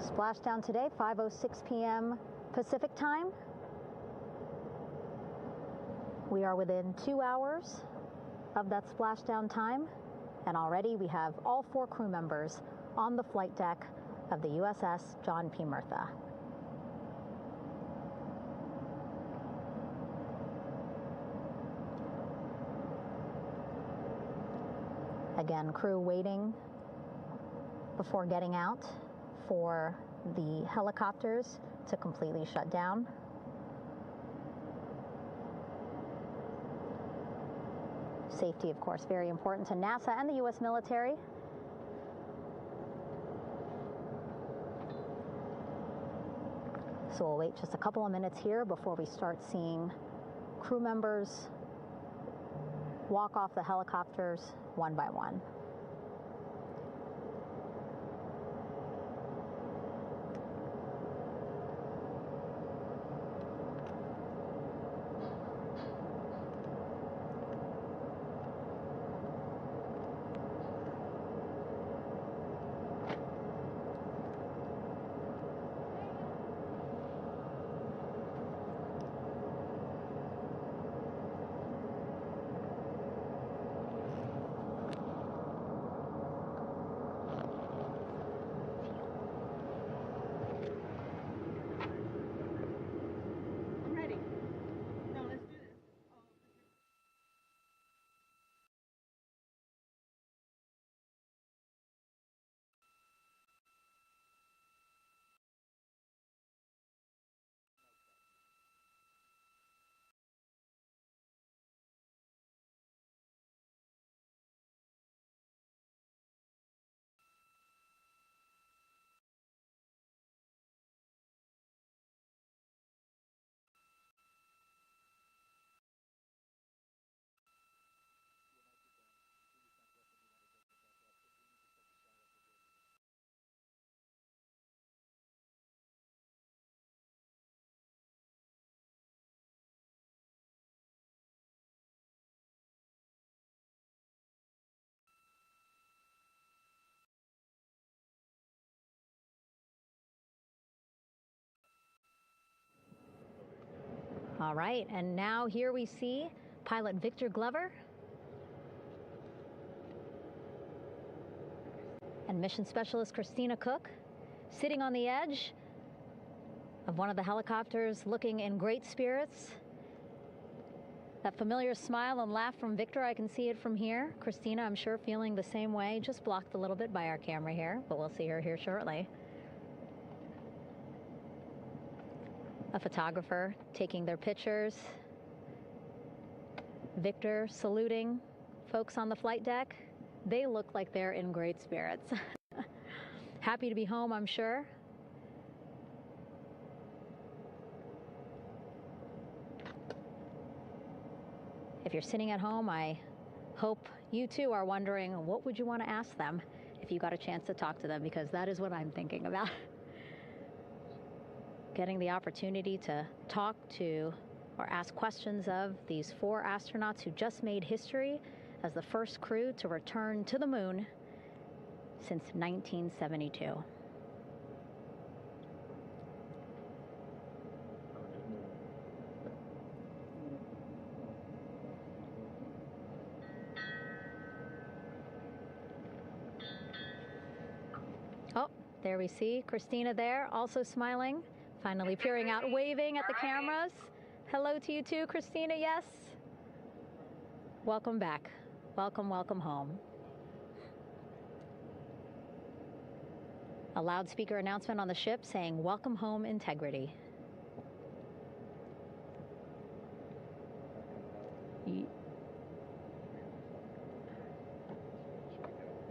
Splashdown today, 5:06 p.m. Pacific time. We are within 2 hours of that splashdown time, and already we have all 4 crew members on the flight deck of the USS John P. Murtha. Again, crew waiting before getting out for the helicopters to completely shut down. Safety, of course, very important to NASA and the U.S. military. So we'll wait just a couple of minutes here before we start seeing crew members walk off the helicopters one by one. All right, and now here we see pilot Victor Glover and mission specialist Christina Cook sitting on the edge of one of the helicopters, looking in great spirits. That familiar smile and laugh from Victor, I can see it from here. Christina, I'm sure, feeling the same way, just blocked a little bit by our camera here, but we'll see her here shortly. A photographer taking their pictures. Victor saluting folks on the flight deck. They look like they're in great spirits. Happy to be home, I'm sure. If you're sitting at home, I hope you too are wondering, what would you want to ask them if you got a chance to talk to them? Because that is what I'm thinking about. Getting the opportunity to talk to or ask questions of these 4 astronauts who just made history as the first crew to return to the moon since 1972. Oh, there we see Christina there, also smiling. Finally peering out, waving at the cameras. Hello to you too, Christina, yes. Welcome back. Welcome, welcome home. A loudspeaker announcement on the ship saying, "Welcome home, Integrity."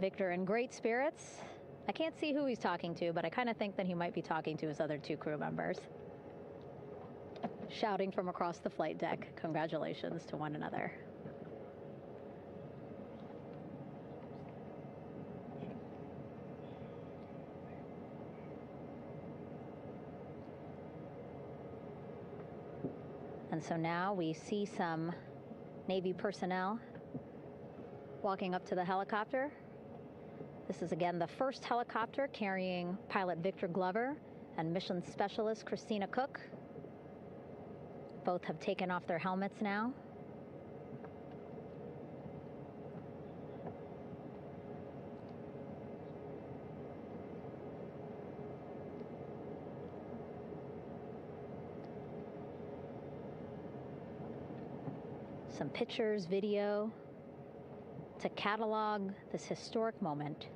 Victor in great spirits. I can't see who he's talking to, but I kind of think that he might be talking to his other 2 crew members. Shouting from across the flight deck, congratulations to one another. And so now we see some Navy personnel walking up to the helicopter. This is again the first helicopter carrying pilot Victor Glover and mission specialist Christina Cook. Both have taken off their helmets now. Some pictures, video to catalog this historic moment.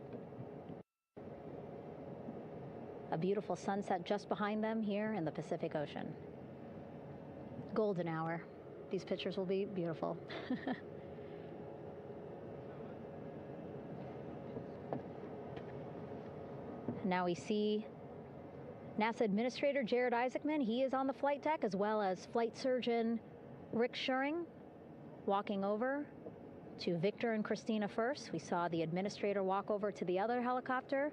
A beautiful sunset just behind them here in the Pacific Ocean. Golden hour. These pictures will be beautiful. Now we see NASA Administrator Jared Isaacman. He is on the flight deck, as well as flight surgeon Rick Schuring walking over to Victor and Christina first. We saw the administrator walk over to the other helicopter,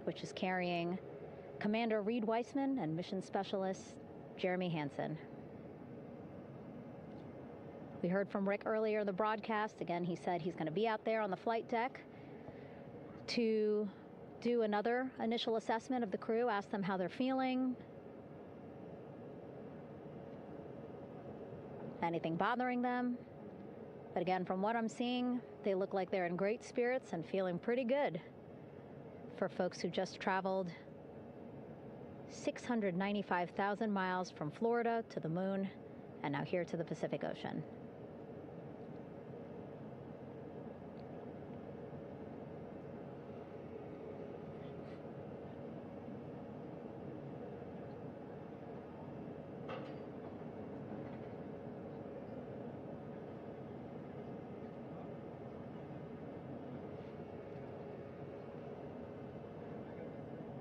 which is carrying Commander Reed Weissman and mission specialist Jeremy Hansen. We heard from Rick earlier in the broadcast. Again, he said he's going to be out there on the flight deck to do another initial assessment of the crew, ask them how they're feeling, anything bothering them. But again, from what I'm seeing, they look like they're in great spirits and feeling pretty good for folks who just traveled 695,000 miles from Florida to the moon and now here to the Pacific Ocean.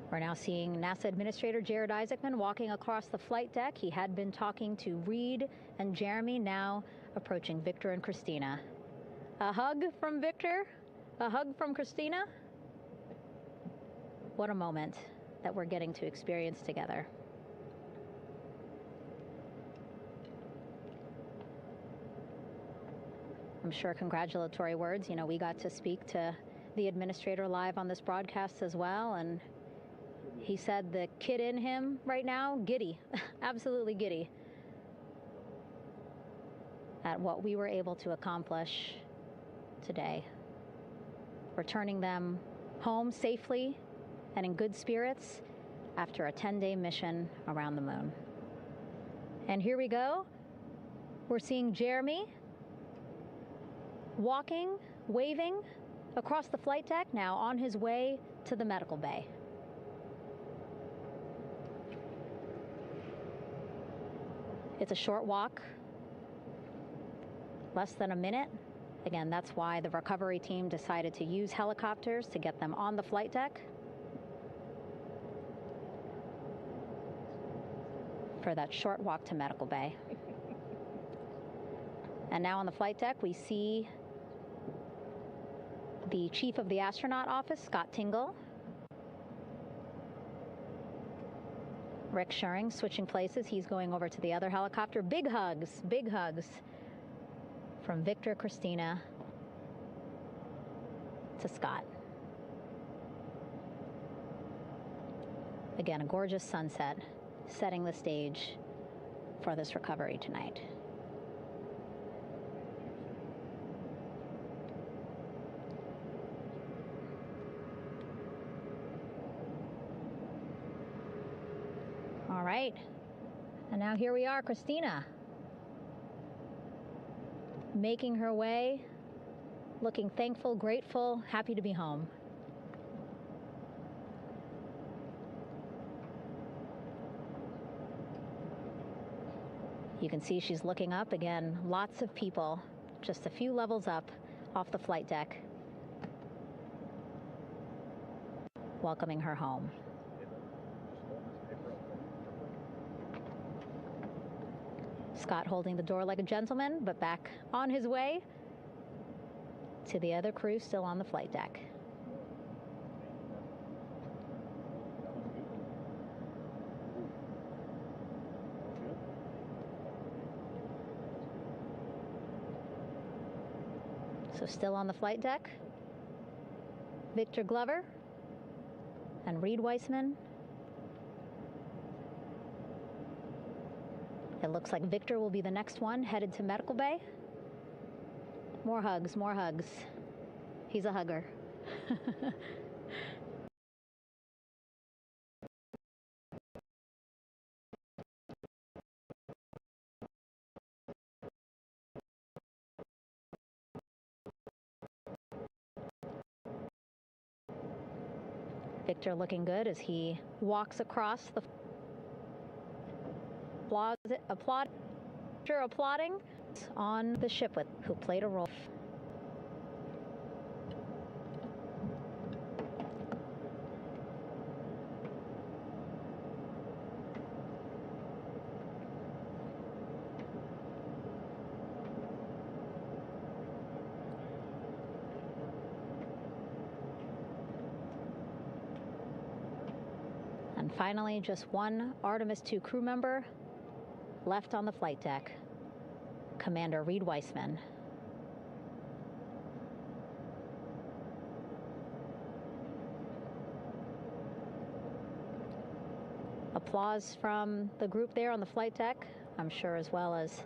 We're now seeing NASA Administrator Jared Isaacman walking across the flight deck. He had been talking to Reed and Jeremy, now approaching Victor and Christina. A hug from Victor, a hug from Christina. What a moment that we're getting to experience together. I'm sure congratulatory words. You know, we got to speak to the administrator live on this broadcast as well, and he said the kid in him right now, giddy, absolutely giddy at what we were able to accomplish today. Returning them home safely and in good spirits after a 10-day mission around the moon. And here we go. We're seeing Jeremy walking, waving across the flight deck, now on his way to the medical bay. It's a short walk, less than a minute. Again, that's why the recovery team decided to use helicopters to get them on the flight deck for that short walk to medical bay. And now on the flight deck, we see the chief of the astronaut office, Scott Tingle. Rick Schuring switching places. He's going over to the other helicopter. Big hugs from Victor, Christina to Scott. Again, a gorgeous sunset setting the stage for this recovery tonight. All right, and now here we are, Christina, making her way, looking thankful, grateful, happy to be home. You can see she's looking up. Again, lots of people, just a few levels up off the flight deck, welcoming her home. Scott holding the door like a gentleman, but back on his way to the other crew still on the flight deck. So still on the flight deck, Victor Glover and Reed Weissman. It looks like Victor will be the next one headed to medical bay. More hugs, more hugs. He's a hugger. Victor looking good as he walks across the applauding on the ship with who played a role. And finally, just one Artemis II crew member left on the flight deck, Commander Reed Weissman. Applause from the group there on the flight deck, I'm sure, as well as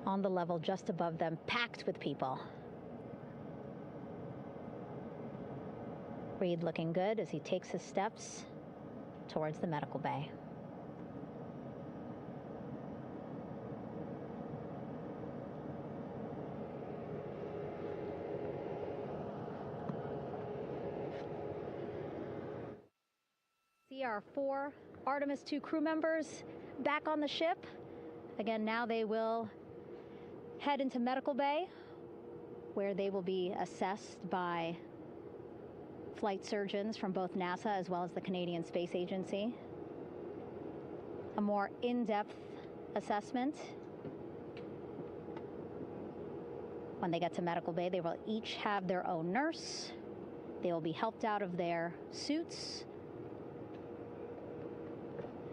on the level just above them, packed with people. Reed looking good as he takes his steps towards the medical bay. See our 4 Artemis II crew members back on the ship. Again, now they will head into medical bay, where they will be assessed by flight surgeons from both NASA as well as the Canadian Space Agency. A more in-depth assessment. When they get to medical bay, they will each have their own nurse. They will be helped out of their suits.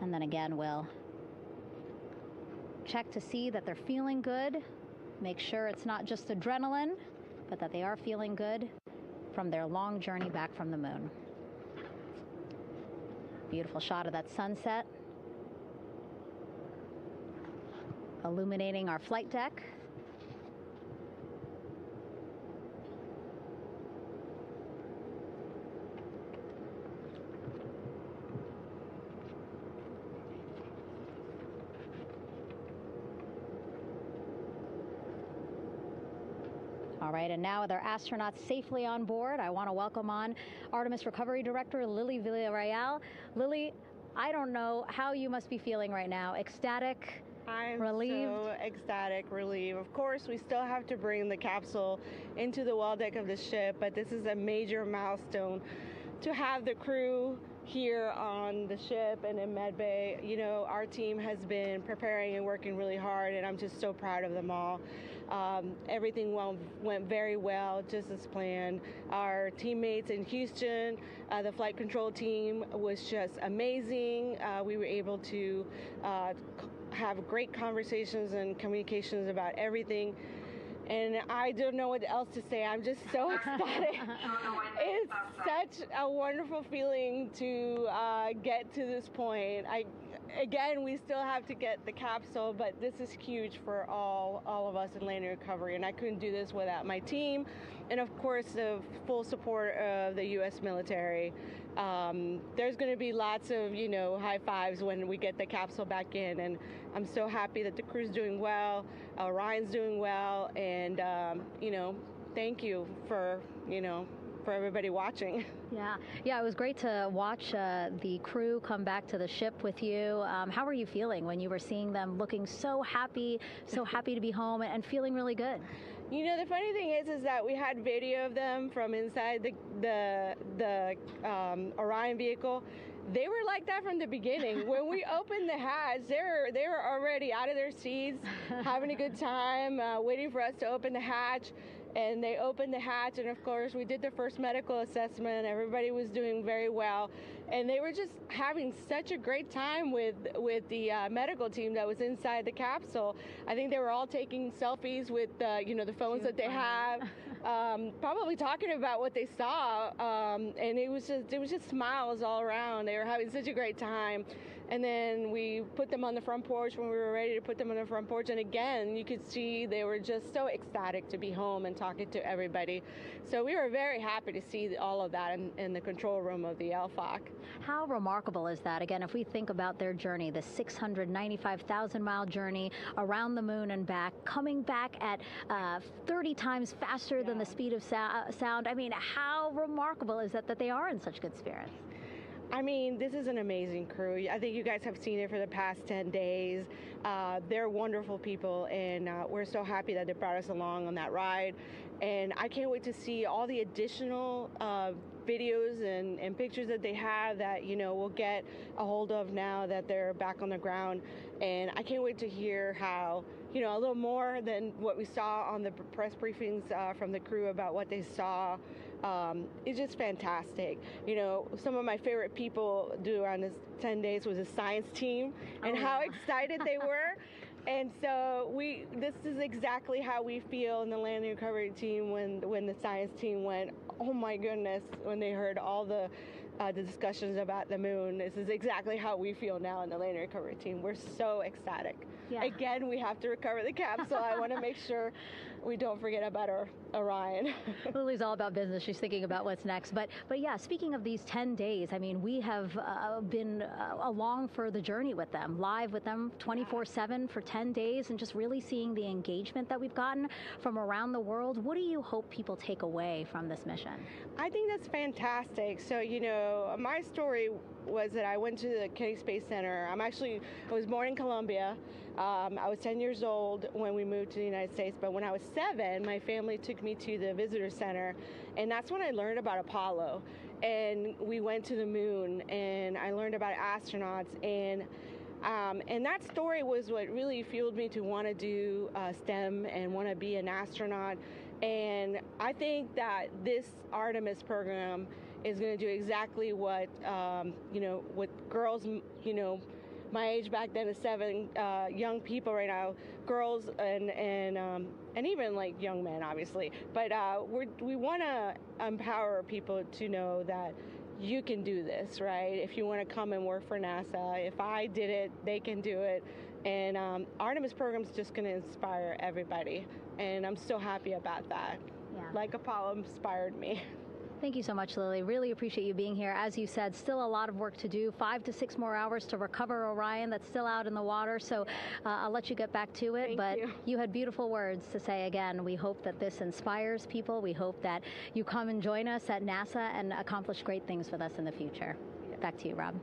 And then again, we'll check to see that they're feeling good. Make sure it's not just adrenaline, but that they are feeling good from their long journey back from the moon. Beautiful shot of that sunset, illuminating our flight deck. All right, and now with our astronauts safely on board, I want to welcome on Artemis Recovery Director Lily Villarreal. Lily, I don't know how you must be feeling right now. Ecstatic, relieved? So ecstatic, relieved. Of course, we still have to bring the capsule into the well deck of the ship, but this is a major milestone to have the crew here on the ship and in medbay. You know, our team has been preparing and working really hard, and I'm just so proud of them all. Everything went very well, just as planned. Our teammates in Houston, the flight control team was just amazing. We were able to have great conversations and communications about everything. And I don't know what else to say. I'm just so ecstatic. It's such a wonderful feeling to get to this point. Again, we still have to get the capsule, but this is huge for all of us in landing recovery, and I couldn't do this without my team, and of course the full support of the U.S. military. There's going to be lots of, high fives when we get the capsule back in, and I'm so happy that the crew's doing well, Ryan's doing well, and thank you for everybody watching. Yeah, it was great to watch the crew come back to the ship with you. How were you feeling when you were seeing them looking so happy to be home and feeling really good? The funny thing is that we had video of them from inside the Orion vehicle. They were like that from the beginning. When we opened the hatch, they were already out of their seats, having a good time, waiting for us to open the hatch. And they opened the hatch, and of course we did the first medical assessment. Everybody was doing very well, and they were just having such a great time with the medical team that was inside the capsule. I think they were all taking selfies with the phones that they have, probably talking about what they saw, and it was just smiles all around. They were having such a great time. And then we put them on the front porch when we were ready to put them on the front porch. And again, you could see they were just so ecstatic to be home and talking to everybody. So we were very happy to see all of that in the control room of the LFOC. How remarkable is that? Again, if we think about their journey, the 695,000-mile journey around the moon and back, coming back at 30 times faster than the speed of sound. I mean, how remarkable is that they are in such good spirits? I mean, this is an amazing crew. I think you guys have seen it for the past 10 days. They're wonderful people, and we're so happy that they brought us along on that ride. And I can't wait to see all the additional videos and pictures that they have that, we'll get a hold of now that they're back on the ground. And I can't wait to hear how, a little more than what we saw on the press briefings from the crew about what they saw. It's just fantastic. Some of my favorite people around this 10 days was the science team and how excited they were. And so this is exactly how we feel in the landing recovery team when the science team went, oh my goodness, when they heard all the discussions about the moon. This is exactly how we feel now in the landing recovery team. We're so ecstatic. Yeah. Again, we have to recover the capsule. I want to make sure we don't forget about our Orion. Lily's all about business. She's thinking about what's next. But yeah, speaking of these 10 days, I mean, we have been along for the journey with them, live with them 24/7 for 10 days, and just really seeing the engagement that we've gotten from around the world. What do you hope people take away from this mission? I think that's fantastic. So, my story was that I went to the Kennedy Space Center. I was born in Colombia. I was 10 years old when we moved to the United States, but when I was 7, my family took me to the visitor center, and that's when I learned about Apollo. And we went to the moon, and I learned about astronauts, and that story was what really fueled me to want to do STEM and want to be an astronaut. And I think that this Artemis program is going to do exactly what, what girls, my age back then is 7, young people right now, girls and even like young men, obviously. But we want to empower people to know that you can do this, right? If you want to come and work for NASA, if I did it, they can do it. And Artemis program is just going to inspire everybody. And I'm so happy about that. Yeah. Like Apollo inspired me. Thank you so much, Lily. Really appreciate you being here. As you said, still a lot of work to do. 5 to 6 more hours to recover Orion that's still out in the water. So I'll let you get back to it. But you had beautiful words to say again. We hope that this inspires people. We hope that you come and join us at NASA and accomplish great things with us in the future. Back to you, Rob.